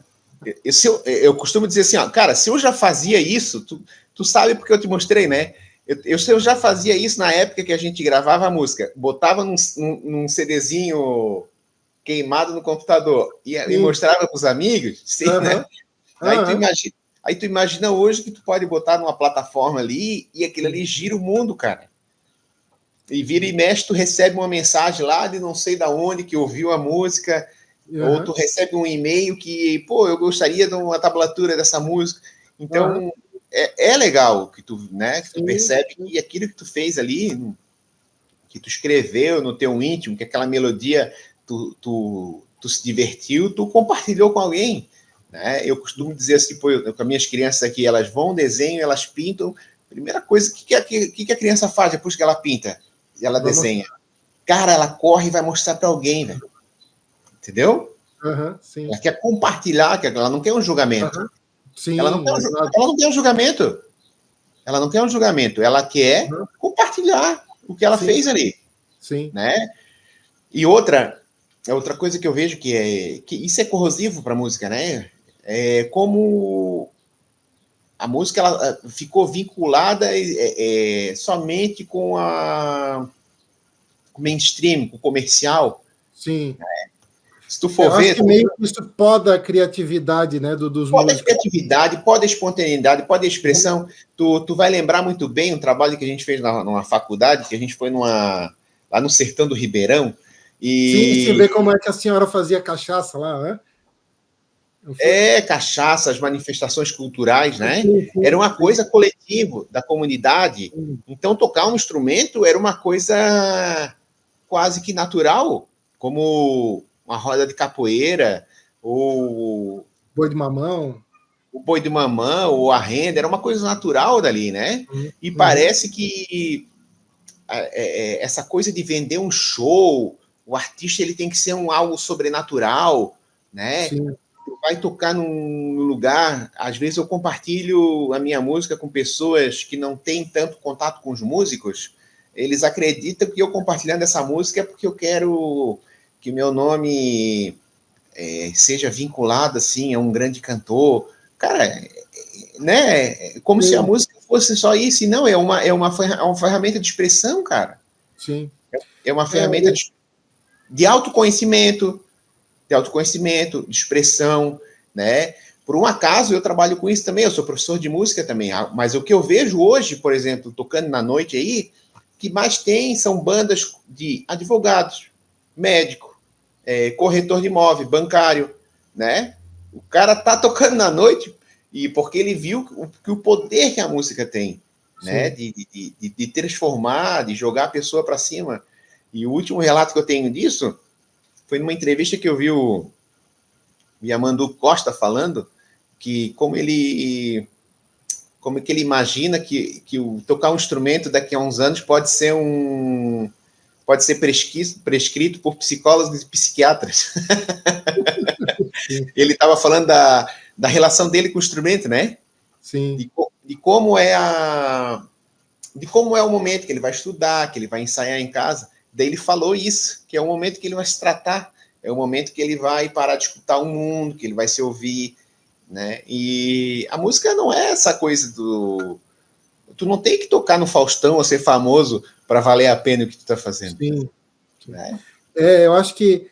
eu costumo dizer assim, ó, cara, se eu já fazia isso, tu sabe porque eu te mostrei, né? Se eu já fazia isso na época que a gente gravava a música, botava num CDzinho queimado no computador e mostrava para os amigos, sim, né? Aí tu imagina hoje que tu pode botar numa plataforma ali e aquilo ali gira o mundo, cara. E vira e mexe, tu recebe uma mensagem lá de não sei da onde que ouviu a música, ou tu recebe um e-mail que, pô, eu gostaria de uma tablatura dessa música. Então, é legal que tu, né, que tu percebe que aquilo que tu fez ali, que tu escreveu no teu íntimo, que aquela melodia tu se divertiu, tu compartilhou com alguém. Né? Eu costumo dizer assim, pô, com as minhas crianças aqui, elas vão, desenham, elas pintam. Primeira coisa, o que a criança faz depois que ela pinta? Ela desenha. Cara, ela corre e vai mostrar para alguém, velho. Entendeu? Sim. Ela quer compartilhar, ela não quer um julgamento. Sim, ela não quer um julgamento. Ela não quer um julgamento. Ela quer compartilhar o que ela fez ali. Sim. Né? E outra coisa que eu vejo que isso é corrosivo para a música, né? É como a música ela ficou vinculada somente com o mainstream, com o comercial. Sim. Né? Se tu for ver... Acho que meio que isso poda a criatividade, né, dos músicos. Pode a criatividade, pode a espontaneidade, pode a expressão. Tu vai lembrar muito bem um trabalho que a gente fez numa faculdade, que a gente foi lá no sertão do Ribeirão. Sim, ver como é que a senhora fazia cachaça lá, né? Cachaça, as manifestações culturais, né? Era uma coisa coletiva da comunidade. Então, tocar um instrumento era uma coisa quase que natural, como uma roda de capoeira, ou boi de mamão. O boi de mamão, ou a renda, era uma coisa natural dali, né? E parece que essa coisa de vender um show, o artista ele tem que ser algo sobrenatural, né? Sim. Vai tocar num lugar, às vezes eu compartilho a minha música com pessoas que não têm tanto contato com os músicos, eles acreditam que eu compartilhando essa música é porque eu quero que meu nome seja vinculado assim a um grande cantor. Cara, né? Como se a música fosse só isso, e não, é uma ferramenta de expressão, cara. Sim. É uma ferramenta de autoconhecimento, de expressão, né? Por um acaso, eu trabalho com isso também, eu sou professor de música também, mas o que eu vejo hoje, por exemplo, tocando na noite aí, que mais tem são bandas de advogados, médico, corretor de imóvel, bancário, né? O cara tá tocando na noite e porque ele viu que o poder que a música tem, né? De transformar, de jogar a pessoa para cima. E o último relato que eu tenho disso foi numa entrevista que eu vi o Yamandu Costa falando que como que ele imagina que tocar um instrumento daqui a uns anos pode ser prescrito por psicólogos e psiquiatras. Ele estava falando da relação dele com o instrumento, né? Sim. De como é o momento que ele vai estudar, que ele vai ensaiar em casa. Daí ele falou isso, que é o momento que ele vai se tratar, é o momento que ele vai parar de escutar o mundo, que ele vai se ouvir, né? E a música não é essa coisa tu não tem que tocar no Faustão ou ser famoso para valer a pena o que tu está fazendo. Sim. Né? Eu acho que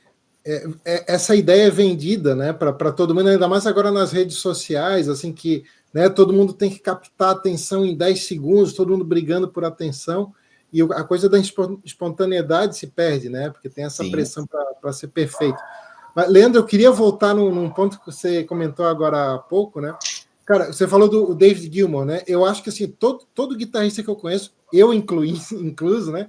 essa ideia é vendida, né, para todo mundo, ainda mais agora nas redes sociais, assim que, né, todo mundo tem que captar a atenção em 10 segundos, todo mundo brigando por atenção, e a coisa da espontaneidade se perde, né, porque tem essa pressão para ser perfeito. Mas, Leandro, eu queria voltar num ponto que você comentou agora há pouco, né? Cara, você falou do David Gilmour, né? Eu acho que assim, todo guitarrista que eu conheço, eu incluso, né?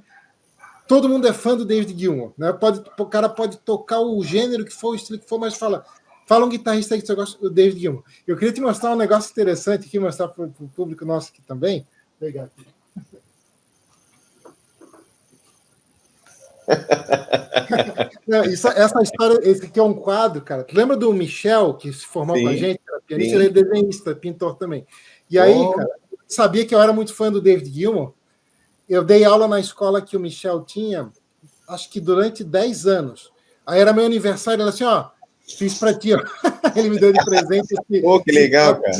Todo mundo é fã do David Gilmour, né? O cara pode tocar o gênero que for, o estilo que for, mas fala um guitarrista aí que você gosta do David Gilmour. Eu queria te mostrar um negócio interessante aqui, mostrar para o público nosso aqui também. Vou pegar aqui. Não, essa história, esse aqui é um quadro, cara. Tu lembra do Michel, que se formou com a gente? Era pianista, ele é desenhista, pintor também. E aí, cara, sabia que eu era muito fã do David Gilmour. Eu dei aula na escola que o Michel tinha, acho que durante 10 anos. Aí era meu aniversário, ele assim, ó, fiz para ti, ó. Ele me deu de presente. Pô, que legal, cara.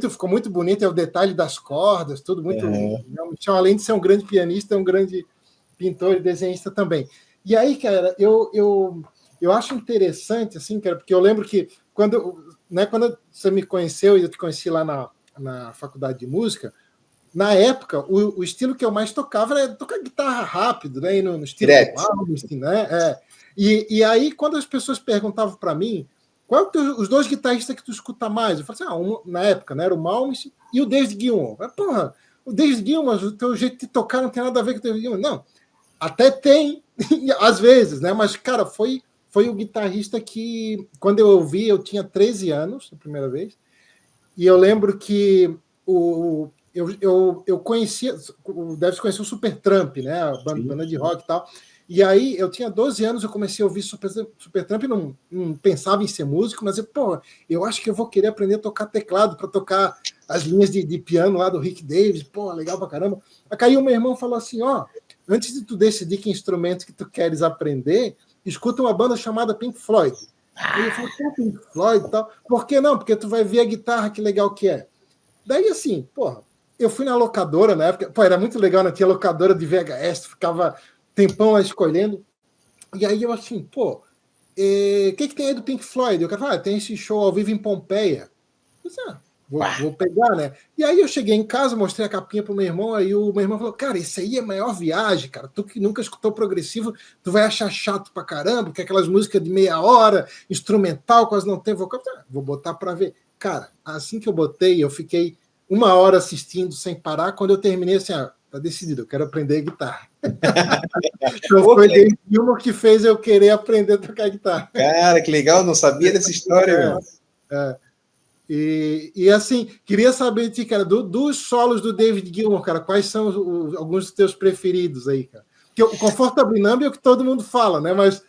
Ficou muito bonito, é o detalhe das cordas, tudo muito. O Michel, além de ser um grande pianista, é um grande pintor e desenhista também. E aí, cara, eu acho interessante, assim, cara, porque eu lembro que quando você me conheceu e eu te conheci lá na faculdade de música, na época, o estilo que eu mais tocava era tocar guitarra rápido, né? No estilo do Malmsteen, né? E aí, quando as pessoas perguntavam para mim qual os dois guitarristas que tu escuta mais, eu falei assim, na época, né? Era o Malmsteen e o David Gilmour. Porra, o David Gilmour, o teu jeito de tocar não tem nada a ver com o David Gilmour. Não, até tem, às vezes, né? Mas, cara, foi o guitarrista que, quando eu ouvi, eu tinha 13 anos, a primeira vez, e eu lembro que eu conhecia, deve conhecer o Supertramp, né? A banda de rock e tal. E aí eu tinha 12 anos, eu comecei a ouvir Supertramp e não pensava em ser músico, mas eu acho que eu vou querer aprender a tocar teclado para tocar as linhas de piano lá do Rick Davis, legal pra caramba. Aí o meu irmão falou assim, antes de tu decidir que instrumento que tu queres aprender, escuta uma banda chamada Pink Floyd. Aí eu falei, Pink Floyd e tal. Por que não? Porque tu vai ver a guitarra, que legal que é. Daí, assim, eu fui na locadora na época, era muito legal, né? Tinha locadora de VHS, ficava tempão lá escolhendo. E aí eu assim, o que tem aí do Pink Floyd? Eu falei, tem esse show ao vivo em Pompeia. Eu disse, vou pegar, né? E aí eu cheguei em casa, mostrei a capinha pro meu irmão, aí o meu irmão falou, cara, isso aí é a maior viagem, cara. Tu que nunca escutou progressivo, tu vai achar chato pra caramba, porque aquelas músicas de meia hora, instrumental, quase não tem vocal. Vou botar pra ver. Cara, assim que eu botei, eu fiquei 1 hora assistindo sem parar. Quando eu terminei, assim, tá decidido, eu quero aprender guitarra. Então foi David Gilmour que fez eu querer aprender a tocar guitarra. Cara, que legal, não sabia dessa história, meu. E assim, queria saber de ti, cara, dos solos do David Gilmour, cara, quais são alguns dos teus preferidos aí, cara? Porque o Comfortably Numb é o que todo mundo fala, né? Mas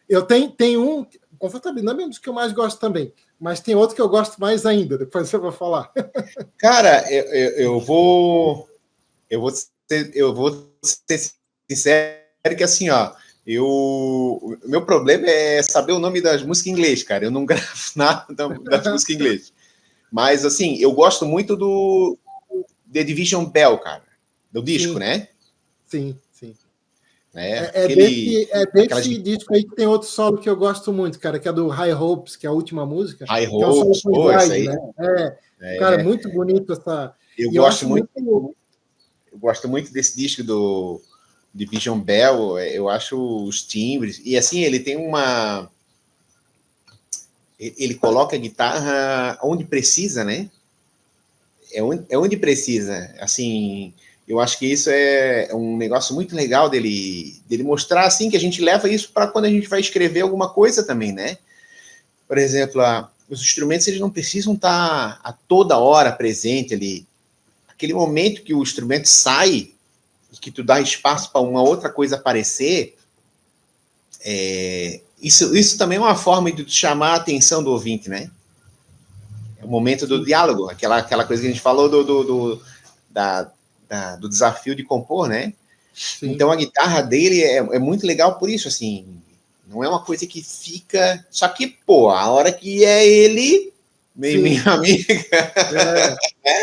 eu tenho um. O Comfortably Numb é um dos que eu mais gosto também. Mas tem outro que eu gosto mais ainda, depois você vai falar. Cara, eu vou ser sincero que assim, o meu problema é saber o nome das músicas em inglês, cara. Eu não gravo nada das músicas em inglês. Mas, assim, eu gosto muito do The Division Bell, cara. Do disco, Sim. né? Sim. Desse disco aí que tem outro solo que eu gosto muito, cara, que é do High Hopes, que é a última música. High que é um Hopes, solo slide, aí. Né? Cara, muito bonito essa... Eu gosto muito desse disco do Division Bell, eu acho os timbres, e assim, ele tem uma... Ele coloca a guitarra onde precisa, né? É onde precisa, assim... Eu acho que isso é um negócio muito legal dele mostrar, assim, que a gente leva isso para quando a gente vai escrever alguma coisa também, né? Por exemplo, os instrumentos, eles não precisam estar a toda hora presente ali. Aquele momento que o instrumento sai, que tu dá espaço para uma outra coisa aparecer, isso também é uma forma de chamar a atenção do ouvinte, né? É o momento do diálogo, aquela coisa que a gente falou do desafio de compor, né? Sim. Então a guitarra dele é muito legal por isso, assim, não é uma coisa que fica, só que, a hora que é ele, minha amiga...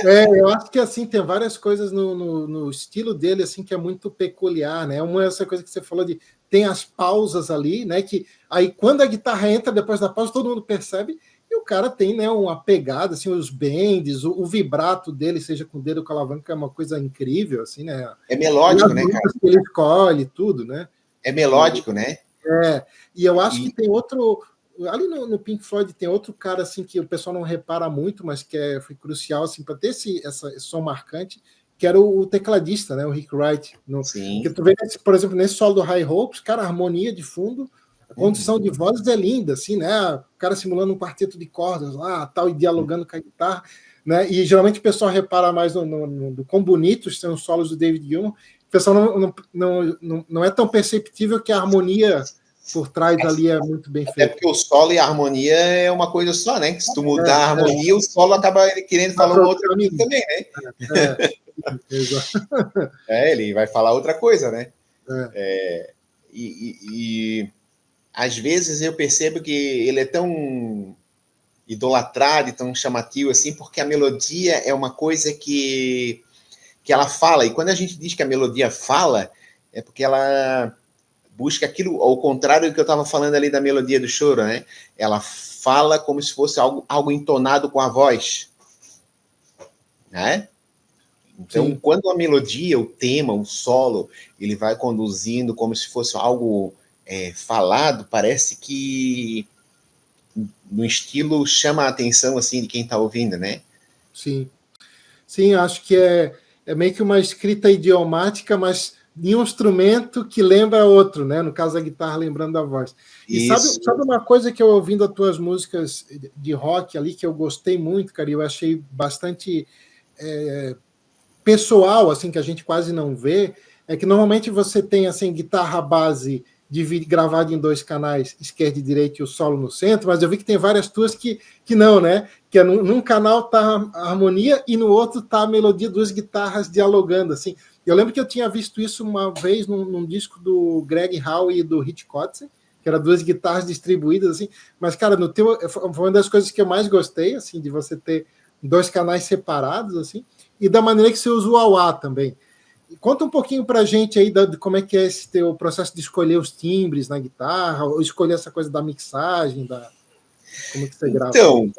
eu acho que, assim, tem várias coisas no estilo dele, assim, que é muito peculiar, né? Uma é essa coisa que você falou tem as pausas ali, né? Que aí quando a guitarra entra depois da pausa, todo mundo percebe. E o cara tem, né, uma pegada, assim, os bends, o vibrato dele, seja com o dedo ou com a alavanca, é uma coisa incrível, assim, né? É melódico, né, cara? Que ele escolhe, tudo, né? É melódico, né? E eu acho que tem outro... Ali no Pink Floyd tem outro cara, assim, que o pessoal não repara muito, mas que foi crucial, assim, para ter esse som marcante, que era o tecladista, né, o Rick Wright. Sim. Que tu vê, por exemplo, nesse solo do High Hopes, cara, a harmonia de fundo... A condição de vozes é linda, assim, né? O cara simulando um quarteto de cordas lá, tal, e dialogando com a guitarra, né? E geralmente o pessoal repara mais no quão bonitos são os solos do David Gilmour. pessoal não é tão perceptível que a harmonia por trás ali é muito bem feita. É porque o solo e a harmonia é uma coisa só, né? Se tu mudar a harmonia, o solo acaba querendo falar uma outra coisa também, né? Exato. Ele vai falar outra coisa, né? E às vezes eu percebo que ele é tão idolatrado e tão chamativo assim, porque a melodia é uma coisa que ela fala. E quando a gente diz que a melodia fala, é porque ela busca aquilo, ao contrário do que eu estava falando ali da melodia do choro, né? Ela fala como se fosse algo entonado com a voz, né? Então, sim, quando a melodia, o tema, o solo, ele vai conduzindo como se fosse algo falado, parece que no estilo chama a atenção assim de quem está ouvindo, né? Sim. Sim, acho que é meio que uma escrita idiomática, mas de um instrumento que lembra outro, né? No caso, a guitarra lembrando a voz. E sabe uma coisa que eu ouvindo as tuas músicas de rock ali, que eu gostei muito, cara, e eu achei bastante pessoal, assim, que a gente quase não vê, é que normalmente você tem, assim, guitarra base gravada em 2 canais, esquerda e direita, e o solo no centro, mas eu vi que tem várias tuas que não, né? Que é num canal tá a harmonia e no outro tá a melodia, 2 guitarras dialogando, assim. Eu lembro que eu tinha visto isso uma vez num disco do Greg Howe e do Rich Kotzen, que era 2 guitarras distribuídas, assim. Mas, cara, no teu foi uma das coisas que eu mais gostei, assim, de você ter 2 canais separados, assim, e da maneira que você usa o wah-wah também. Conta um pouquinho para a gente aí de como é que é esse teu processo de escolher os timbres na guitarra, ou escolher essa coisa da mixagem, como que você grava. Então,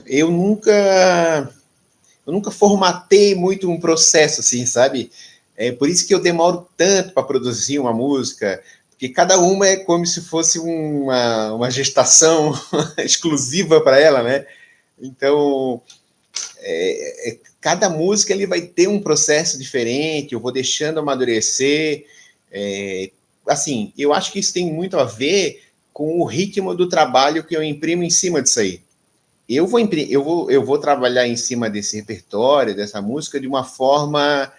eu nunca formatei muito um processo, assim, sabe? É por isso que eu demoro tanto para produzir uma música, porque cada uma é como se fosse uma gestação exclusiva para ela, né? Então, cada música ele vai ter um processo diferente, eu vou deixando amadurecer. Assim, eu acho que isso tem muito a ver com o ritmo do trabalho que eu imprimo em cima disso aí. Eu vou trabalhar em cima desse repertório, dessa música, de uma forma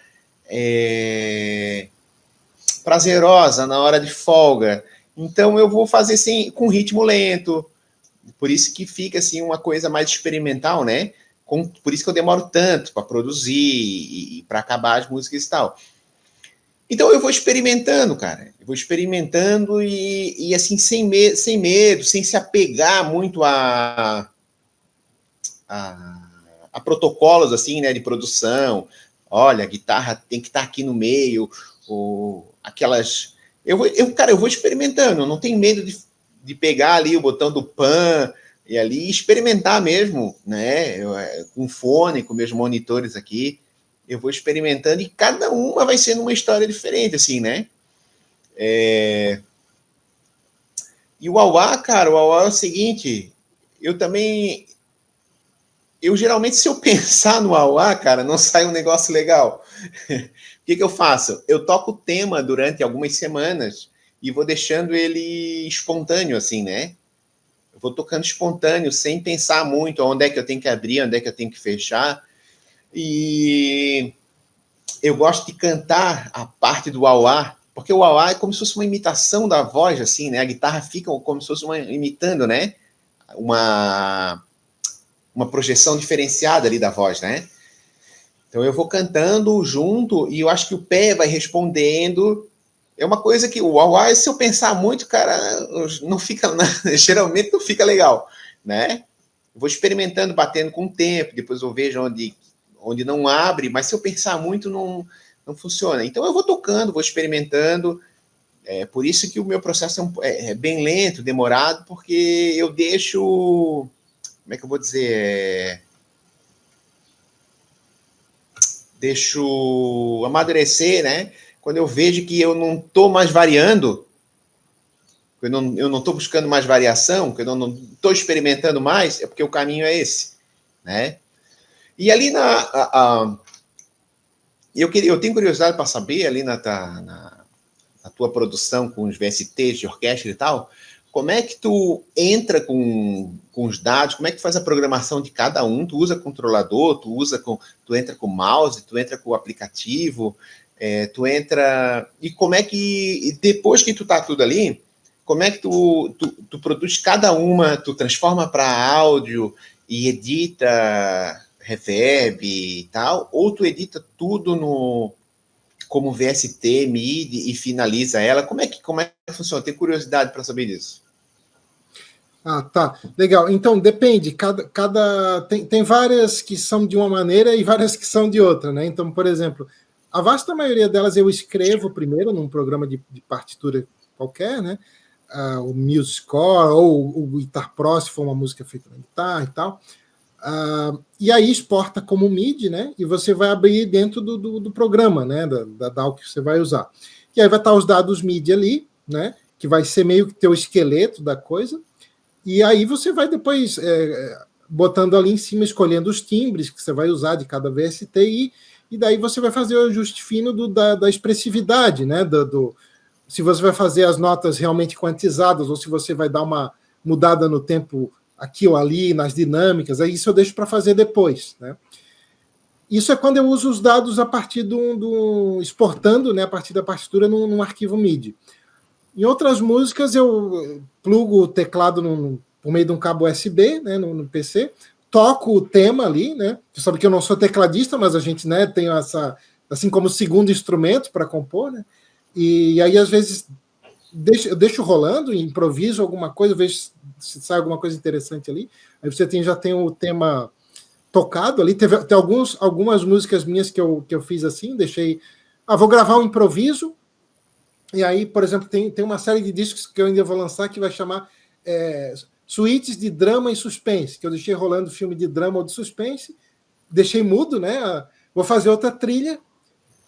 prazerosa, na hora de folga. Então, eu vou fazer assim, com ritmo lento. Por isso que fica assim, uma coisa mais experimental, né? Por isso que eu demoro tanto para produzir e para acabar as músicas e tal. Então, eu vou experimentando, cara. Eu vou experimentando e assim, sem medo, sem se apegar muito a protocolos assim, né, de produção. Olha, a guitarra tem que estar aqui no meio, ou aquelas. Cara, eu vou experimentando, eu não tenho medo de pegar ali o botão do pan e ali experimentar mesmo, né? Com fone, com meus monitores aqui, eu vou experimentando e cada uma vai sendo uma história diferente, assim, né? E o wah-wah, cara, o wah-wah é o seguinte, eu geralmente, se eu pensar no wah-wah, cara, não sai um negócio legal. O que eu faço? Eu toco o tema durante algumas semanas e vou deixando ele espontâneo, assim, né? Eu vou tocando espontâneo, sem pensar muito onde é que eu tenho que abrir, onde é que eu tenho que fechar. E eu gosto de cantar a parte do wah-wah, porque o wah-wah é como se fosse uma imitação da voz, assim, né? A guitarra fica como se fosse imitando, né? Uma projeção diferenciada ali da voz, né? Então eu vou cantando junto e eu acho que o pé vai respondendo. É uma coisa que o wah-wah, se eu pensar muito, cara, não fica, geralmente não fica legal, né? Eu vou experimentando, batendo com o tempo, depois eu vejo onde não abre, mas se eu pensar muito, não funciona. Então eu vou tocando, vou experimentando. Por isso que o meu processo é bem lento, demorado, porque eu deixo... Como é que eu vou dizer? Deixo amadurecer, né? Quando eu vejo que eu não estou mais variando, eu não estou buscando mais variação, que eu não estou experimentando mais, é porque o caminho é esse, né? E ali eu tenho curiosidade para saber, ali na tua produção com os VSTs de orquestra e tal, como é que tu entra com os dados, como é que faz a programação de cada um? Tu usa controlador, tu entra com mouse, tu entra com o aplicativo, Tu entra... E como é que... Depois que tu tá tudo ali, como é que tu produz cada uma, tu transforma para áudio e edita reverb e tal, ou tu edita tudo como VST, MIDI e finaliza ela? Como é que funciona? Tenho curiosidade para saber disso. Ah, tá. Legal. Então, depende. Tem várias que são de uma maneira e várias que são de outra, né? Então, por exemplo, a vasta maioria delas eu escrevo primeiro num programa de partitura qualquer, né? O MuseScore ou o Guitar Pro, se for uma música feita na guitarra e tal. E aí exporta como MIDI, né? E você vai abrir dentro do programa, né? Da DAW que você vai usar. E aí vai estar os dados MIDI ali, né? Que vai ser meio que teu esqueleto da coisa. E aí você vai depois botando ali em cima, escolhendo os timbres que você vai usar de cada VST e daí você vai fazer o ajuste fino da expressividade, né? Se você vai fazer as notas realmente quantizadas ou se você vai dar uma mudada no tempo aqui ou ali, nas dinâmicas, aí isso eu deixo para fazer depois, né? Isso é quando eu uso os dados a partir exportando, né, a partir da partitura num arquivo MIDI. Em outras músicas, eu plugo o teclado por meio de um cabo USB, né, no PC, toco o tema ali, né? Você sabe que eu não sou tecladista, mas a gente, né, tem essa, assim como segundo instrumento para compor, né? E aí, às vezes, eu deixo rolando, improviso alguma coisa, vejo se sai alguma coisa interessante ali. Aí você já tem o tema tocado ali. Tem algumas músicas minhas que eu fiz assim, deixei... vou gravar um improviso, e aí, por exemplo, tem uma série de discos que eu ainda vou lançar que vai chamar Suítes de Drama e Suspense, que eu deixei rolando filme de drama ou de suspense, deixei mudo, né? Vou fazer outra trilha,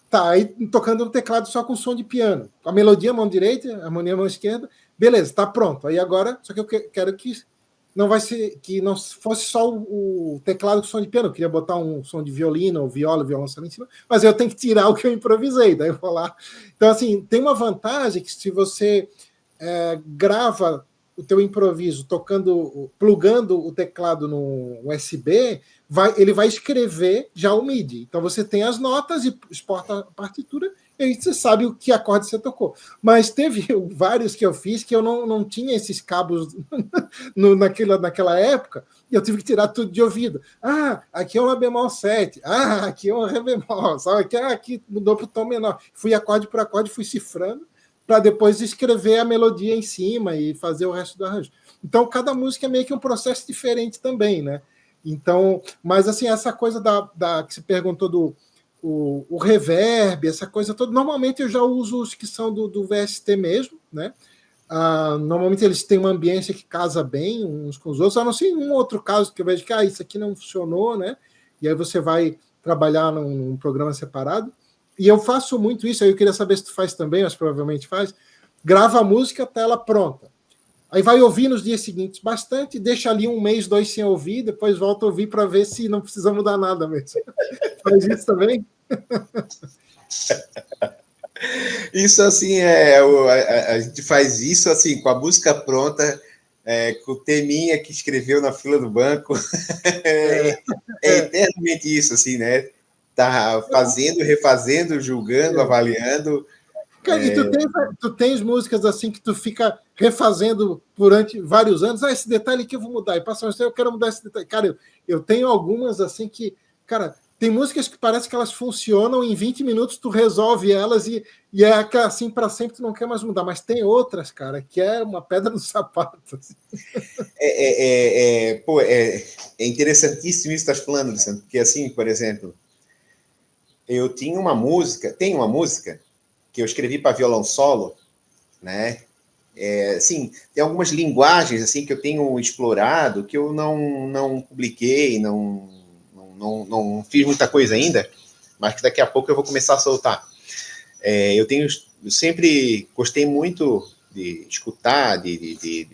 tá, aí tocando no teclado só com som de piano. A melodia, mão direita, a harmonia, mão esquerda, beleza, tá pronto. Aí agora, só que eu quero que não fosse só o teclado com som de piano, eu queria botar um som de violino, ou violoncelo em cima, mas eu tenho que tirar o que eu improvisei, daí eu vou lá. Então, assim, tem uma vantagem que se você grava o teu improviso plugando o teclado no USB, ele vai escrever já o MIDI. Então você tem as notas e exporta a partitura e aí você sabe o que acorde você tocou. Mas teve vários que eu fiz que eu não tinha esses cabos naquela época e eu tive que tirar tudo de ouvido. Aqui é um Lá bemol 7. Aqui é um Ré bemol. Sabe? Aqui mudou para o tom menor. Fui acorde por acorde, fui cifrando para depois escrever a melodia em cima e fazer o resto do arranjo. Então, cada música é meio que um processo diferente também, né? Então, mas assim, essa coisa que você perguntou o reverb, essa coisa toda, normalmente eu já uso os que são do VST mesmo, né? Normalmente eles têm uma ambiência que casa bem uns com os outros, a não ser um outro caso que eu vejo que isso aqui não funcionou, né? E aí você vai trabalhar num programa separado. E eu faço muito isso, aí eu queria saber se tu faz também, mas provavelmente faz. Grava a música, tá ela pronta. Aí vai ouvir nos dias seguintes bastante, deixa ali 1 mês, 2 sem ouvir, depois volta a ouvir para ver se não precisa mudar nada mesmo. Faz isso também? Isso, assim, a gente faz isso, assim, com a música pronta, com o teminha que escreveu na fila do banco. É eternamente isso, assim, né? Tá fazendo, refazendo, julgando, avaliando. Cara, e tu tens músicas assim que tu fica refazendo durante vários anos. Esse detalhe aqui eu vou mudar. E passa eu quero mudar esse detalhe. Cara, eu tenho algumas assim que... Cara, tem músicas que parece que elas funcionam em 20 minutos, tu resolve elas e é assim para sempre, tu não quer mais mudar. Mas tem outras, cara, que é uma pedra no sapato. Assim. Pô, é interessantíssimo isso que estás falando, Luciano, porque assim, por exemplo, tenho uma música que eu escrevi para violão solo, né? Assim, tem algumas linguagens assim que eu tenho explorado que eu não publiquei, não fiz muita coisa ainda, mas que daqui a pouco eu vou começar a soltar. Eu sempre gostei muito de escutar, de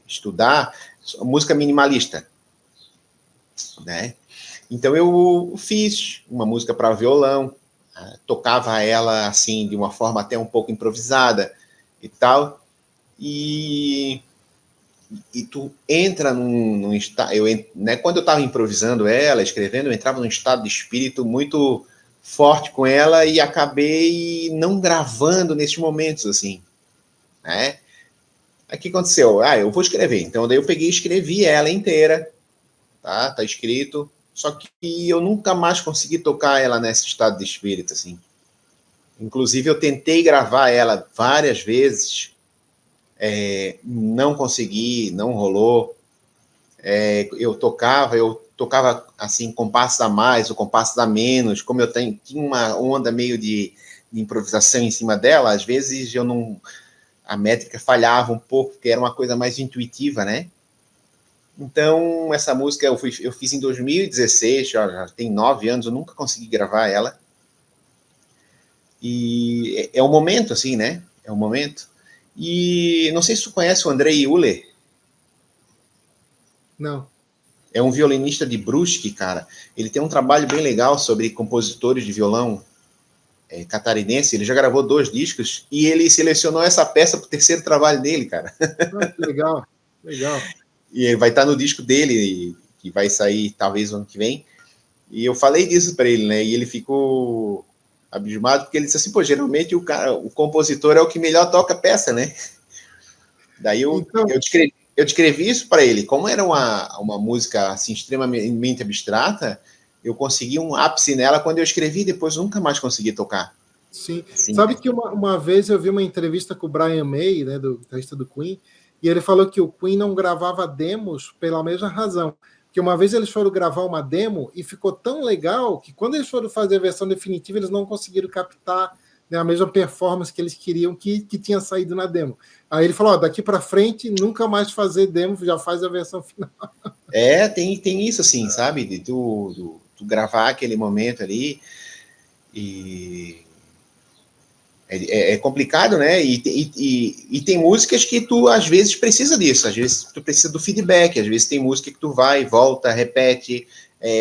estudar música minimalista, né? Então eu fiz uma música para violão, tocava ela assim de uma forma até um pouco improvisada e tal, e tu entra num estado, né, quando eu estava improvisando ela, escrevendo, eu entrava num estado de espírito muito forte com ela e acabei não gravando nesses momentos, assim, né? Aí o que aconteceu? Eu vou escrever. Então, daí eu peguei e escrevi ela inteira, tá? Tá escrito. Só que eu nunca mais consegui tocar ela nesse estado de espírito, assim. Inclusive, eu tentei gravar ela várias vezes, não consegui, não rolou. Eu tocava assim, compassos a mais ou compassos a menos. Como eu tinha uma onda meio de improvisação em cima dela, às vezes eu não, a métrica falhava um pouco, porque era uma coisa mais intuitiva, né? Então, essa música eu fiz em 2016, já tem 9 anos, eu nunca consegui gravar ela. E é um momento, assim, né? É um momento. E não sei se tu conhece o Andrei Uhler. Não. É um violinista de Brusque, cara. Ele tem um trabalho bem legal sobre compositores de violão catarinense. Ele já gravou 2 discos e ele selecionou essa peça para o terceiro trabalho dele, cara. Ah, que legal, legal. E vai estar no disco dele, que vai sair talvez no ano que vem. E eu falei disso para ele, né? E ele ficou abismado, porque ele disse assim, pô, geralmente o compositor é o que melhor toca a peça, né? Daí Então, eu descrevi isso para ele. Como era uma música assim, extremamente abstrata, eu consegui um ápice nela quando eu escrevi, depois nunca mais consegui tocar. sim. Assim, Sabe que uma vez eu vi uma entrevista com o Brian May, né, do guitarrista do Queen, e ele falou que o Queen não gravava demos pela mesma razão. Porque uma vez eles foram gravar uma demo e ficou tão legal que quando eles foram fazer a versão definitiva, eles não conseguiram captar, né, a mesma performance que eles queriam que tinha saído na demo. Aí ele falou: daqui para frente, nunca mais fazer demo, já faz a versão final. tem isso assim, sabe? De tu gravar aquele momento ali e é complicado, né? E tem músicas que tu, às vezes, precisa disso. Às vezes, tu precisa do feedback. Às vezes, tem música que tu vai, volta, repete,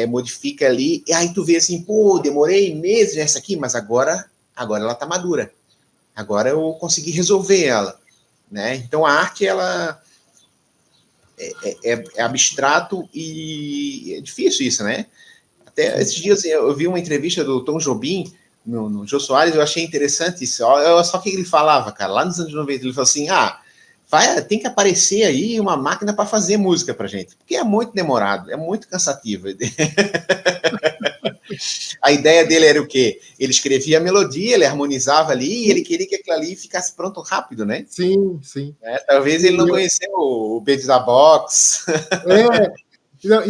modifica ali. E aí tu vê assim, pô, demorei meses nessa aqui, mas agora ela tá madura. Agora eu consegui resolver ela, né? Então, a arte, ela é abstrato e é difícil isso, né? Até esses dias eu vi uma entrevista do Tom Jobim no Jô Soares, eu achei interessante isso. Olha só o que ele falava, cara, lá nos anos 90. Ele falou assim: tem que aparecer aí uma máquina para fazer música pra gente, porque é muito demorado, é muito cansativo. A ideia dele era o quê? Ele escrevia a melodia, ele harmonizava ali e ele queria que aquilo ali ficasse pronto rápido, né? Sim, sim. Talvez ele não conheceu o Beat da Box. E é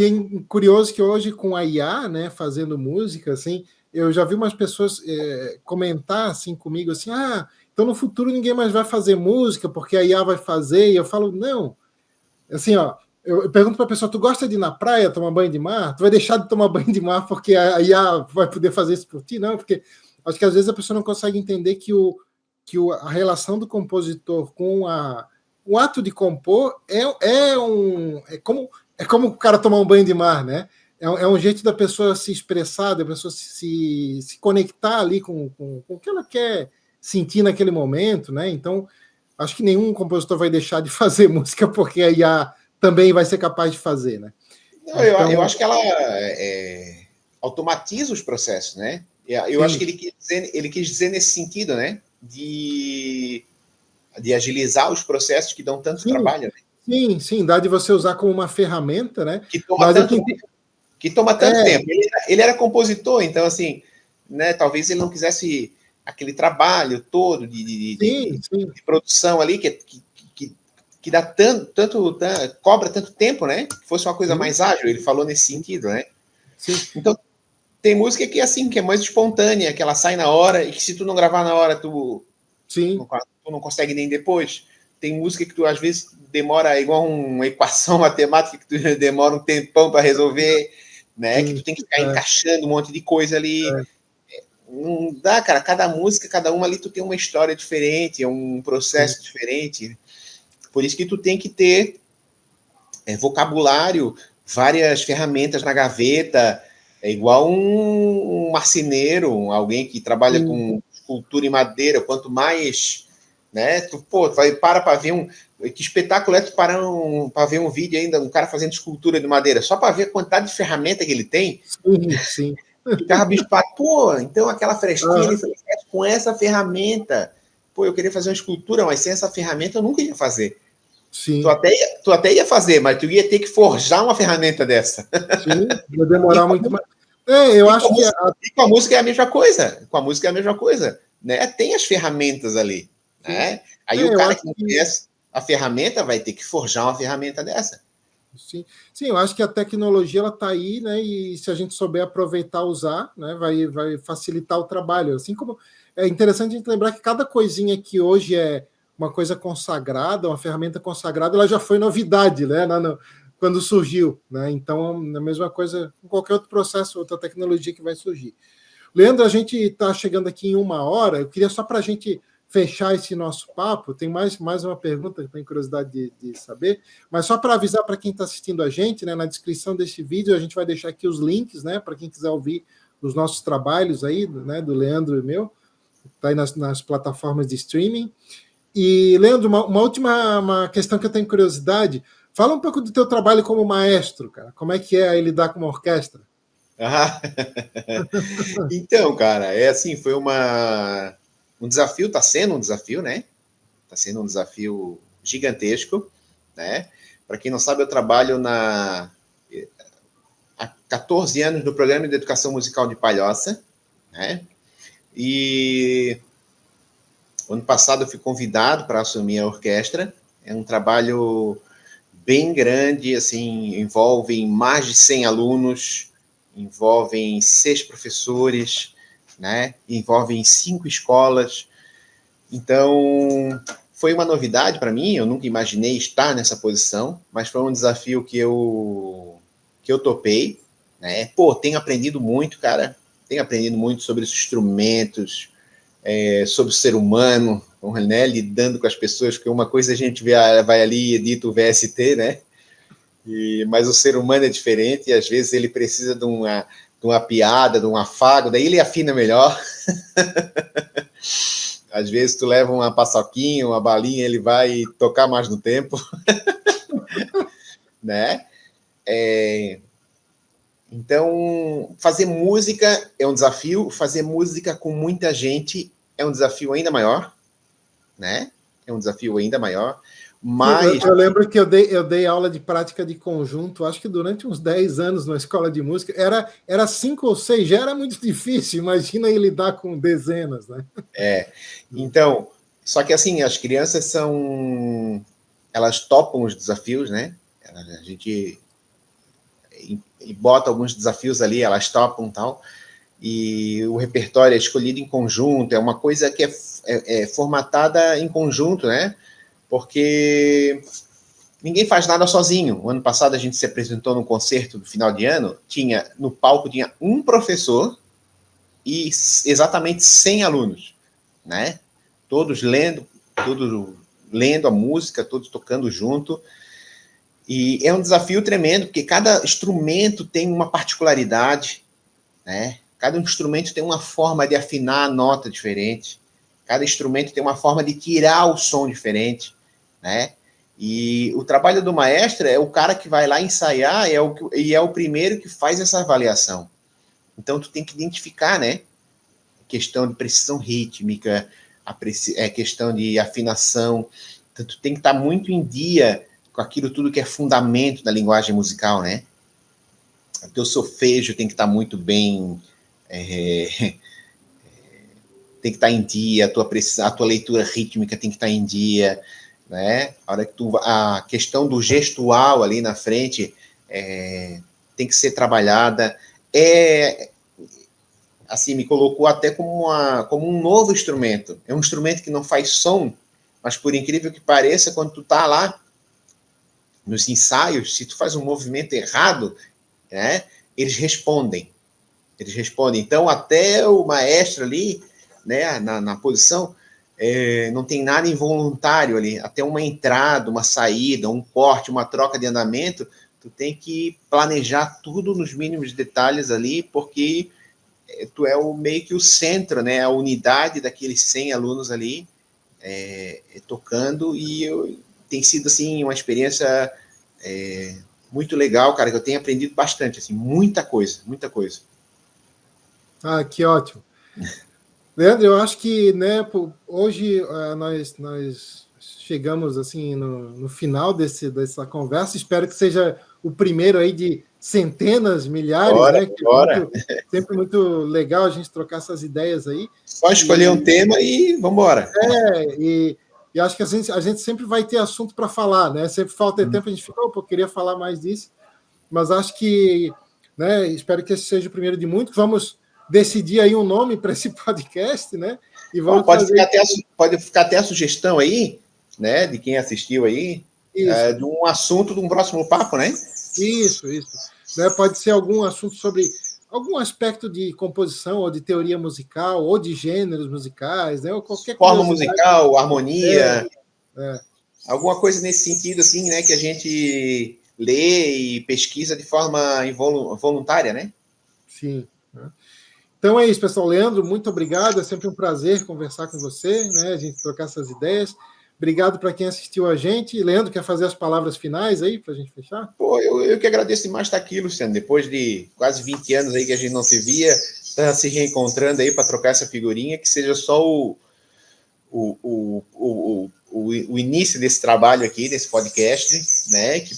curioso que hoje com a IA, né, fazendo música, assim, eu já vi umas pessoas comentar assim comigo assim, então no futuro ninguém mais vai fazer música porque a IA vai fazer. E eu falo, não, assim, ó, eu pergunto para a pessoa: tu gosta de ir na praia tomar banho de mar? Tu vai deixar de tomar banho de mar porque a IA vai poder fazer isso por ti? Não, porque acho que às vezes a pessoa não consegue entender que a relação do compositor com o ato de compor é como o cara tomar um banho de mar, né? É um jeito da pessoa se expressar, da pessoa se conectar ali com o que ela quer sentir naquele momento, né? Então, acho que nenhum compositor vai deixar de fazer música porque a IA também vai ser capaz de fazer, né? Não, eu acho que ela automatiza os processos, né? Eu sim, acho que ele quis dizer nesse sentido, né? De agilizar os processos que dão tanto sim, trabalho, né? sim, dá de você usar como uma ferramenta, né? Que toma Mas tanto tempo. Que toma tanto é, tempo. Ele era compositor, então, assim, né, talvez ele não quisesse aquele trabalho todo sim, de produção ali, que dá cobra tanto tempo, né? Que fosse uma coisa sim, mais ágil, ele falou nesse sentido, né? sim, Então, tem música que é assim, que é mais espontânea, que ela sai na hora, e que se tu não gravar na hora, tu sim, não consegue nem depois. Tem música que tu, às vezes, demora igual uma equação matemática, que tu demora um tempão para resolver, né? Que tu sim, tem que ficar encaixando um monte de coisa ali. é, Não dá, cara. Cada música, cada uma ali, tu tem uma história diferente, é um sim, processo diferente. Por isso que tu tem que ter vocabulário, várias ferramentas na gaveta. É igual um marceneiro, alguém que trabalha sim, com escultura em madeira. Quanto mais, né? Tu vai para ver que espetáculo é tu para ver um vídeo ainda, um cara fazendo escultura de madeira, só para ver a quantidade de ferramenta que ele tem. sim, sim. Ficava bispado, pô, então aquela frestinha Aham, ali foi feita com essa ferramenta. Pô, eu queria fazer uma escultura, mas sem essa ferramenta eu nunca ia fazer. sim, Tu até ia fazer, mas tu ia ter que forjar uma ferramenta dessa. sim, vai E demorar com, muito mais. É, eu e com a acho que música, e com a música é a mesma coisa. Com a música é a mesma coisa. Né? Tem as ferramentas ali. sim. Né? Aí o É, eu cara acho que não que conhece a ferramenta vai ter que forjar uma ferramenta dessa. sim, sim, eu acho que a tecnologia ela está aí, né? E se a gente souber aproveitar, usar, né, vai facilitar o trabalho. Assim como é interessante a gente lembrar que cada coisinha que hoje é uma coisa consagrada, uma ferramenta consagrada, ela já foi novidade, né? Quando surgiu, né? Então, a mesma coisa com qualquer outro processo, outra tecnologia que vai surgir. Leandro, a gente está chegando aqui em 1 hora. Eu queria só para a gente fechar esse nosso papo, tem mais uma pergunta que eu tenho curiosidade de saber, mas só para avisar para quem está assistindo a gente, né, na descrição desse vídeo a gente vai deixar aqui os links, né, para quem quiser ouvir os nossos trabalhos aí, né, do Leandro e meu, está aí nas plataformas de streaming. E, Leandro, uma última uma questão que eu tenho curiosidade, fala um pouco do teu trabalho como maestro, cara, como é que é aí lidar com uma orquestra? Ah, então, cara, é assim, um desafio, está sendo um desafio, né? Está sendo um desafio gigantesco, né? Para quem não sabe, eu trabalho há 14 anos no programa de educação musical de Palhoça, né? E ano passado eu fui convidado para assumir a orquestra. É um trabalho bem grande, assim, envolve mais de 100 alunos, envolve 6 professores, né? Envolve 5 escolas. Então, foi uma novidade para mim, eu nunca imaginei estar nessa posição, mas foi um desafio que eu topei, né? Pô, tenho aprendido muito, cara, tenho aprendido muito sobre os instrumentos, sobre o ser humano, né? Lidando com as pessoas, porque uma coisa a gente vai ali e edita o VST, né? Mas o ser humano é diferente e às vezes ele precisa de uma piada, de um afago, daí ele afina melhor. Às vezes tu leva uma paçoquinha, uma balinha, ele vai tocar mais no tempo, né? Então, fazer música é um desafio, fazer música com muita gente é um desafio ainda maior, né? É um desafio ainda maior, Sim, eu, mas eu lembro que eu dei aula de prática de conjunto, acho que durante uns 10 anos na escola de música. Era 5 ou 6, já era muito difícil, imagina aí lidar com dezenas, né? então, só que assim, as crianças elas topam os desafios, né? A gente bota alguns desafios ali, elas topam tal. E o repertório é escolhido em conjunto, é uma coisa que é formatada em conjunto, né? Porque ninguém faz nada sozinho. O ano passado a gente se apresentou num concerto do final de ano, no palco tinha um professor e exatamente 100 alunos, né? Todos lendo a música, todos tocando junto. E é um desafio tremendo, porque cada instrumento tem uma particularidade, né? Cada instrumento tem uma forma de afinar a nota diferente. Cada instrumento tem uma forma de tirar o som diferente, né? E o trabalho do maestro é o cara que vai lá ensaiar e é o primeiro que faz essa avaliação. Então, tu tem que identificar, né? Questão de precisão rítmica, questão de afinação. Então, tu tem que estar muito em dia com aquilo tudo que é fundamento da linguagem musical, né? O teu solfejo tem que estar muito bem tem que estar em dia, a tua leitura rítmica tem que estar em dia, né? A questão do gestual ali na frente tem que ser trabalhada. Assim, me colocou até como um novo instrumento. É um instrumento que não faz som, mas por incrível que pareça, quando tu tá lá nos ensaios, se tu faz um movimento errado, né, eles respondem. Eles respondem. Então, até o maestro ali, né, na posição, não tem nada involuntário ali. Até uma entrada, uma saída, um corte, uma troca de andamento, tu tem que planejar tudo nos mínimos detalhes ali, porque tu é meio que o centro, né, a unidade daqueles 100 alunos ali tocando, e tem sido, assim, uma experiência muito legal, cara, que eu tenho aprendido bastante, assim, muita coisa, muita coisa. Ah, que ótimo. Leandro, eu acho que, né, hoje nós chegamos assim no final dessa conversa. Espero que seja o primeiro aí de centenas, milhares, Bora, né? Que é bora. sempre muito legal a gente trocar essas ideias aí. Só escolher um tema e vamos embora. E acho que a gente sempre vai ter assunto para falar, né? Sempre falta tempo, a gente fica, eu queria falar mais disso, mas acho que, né, espero que esse seja o primeiro de muitos. Vamos decidir aí um nome para esse podcast, né? E vamos fazer Pode ficar até a sugestão aí, né, de quem assistiu aí, isso. de um assunto de um próximo papo, né? Isso. Né? Pode ser algum assunto sobre algum aspecto de composição, ou de teoria musical, ou de gêneros musicais, né? Ou qualquer Forma curiosidade. musical, harmonia, É. alguma coisa nesse sentido, assim, né, que a gente lê e pesquisa de forma voluntária, né? Sim. Né? Então é isso, pessoal. Leandro, muito obrigado. É sempre um prazer conversar com você, né? A gente trocar essas ideias. Obrigado para quem assistiu a gente. Leandro, quer fazer as palavras finais aí para a gente fechar? Pô, eu que agradeço demais estar aqui, Luciano. Depois de quase 20 anos aí que a gente não se via, tá se reencontrando aí para trocar essa figurinha, que seja só o início desse trabalho aqui, desse podcast, né? Que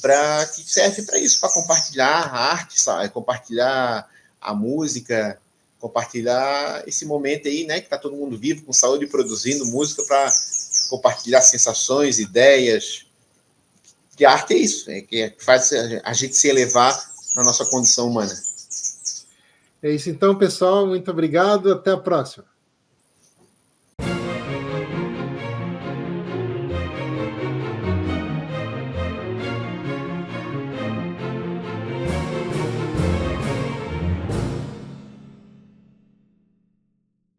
serve para isso, para compartilhar a arte, sabe? Compartilhar a música, compartilhar esse momento aí, né? Que está todo mundo vivo, com saúde, produzindo música para compartilhar sensações, ideias. Que a arte é isso, né? Que faz a gente se elevar na nossa condição humana. É isso então, pessoal. Muito obrigado. Até a próxima.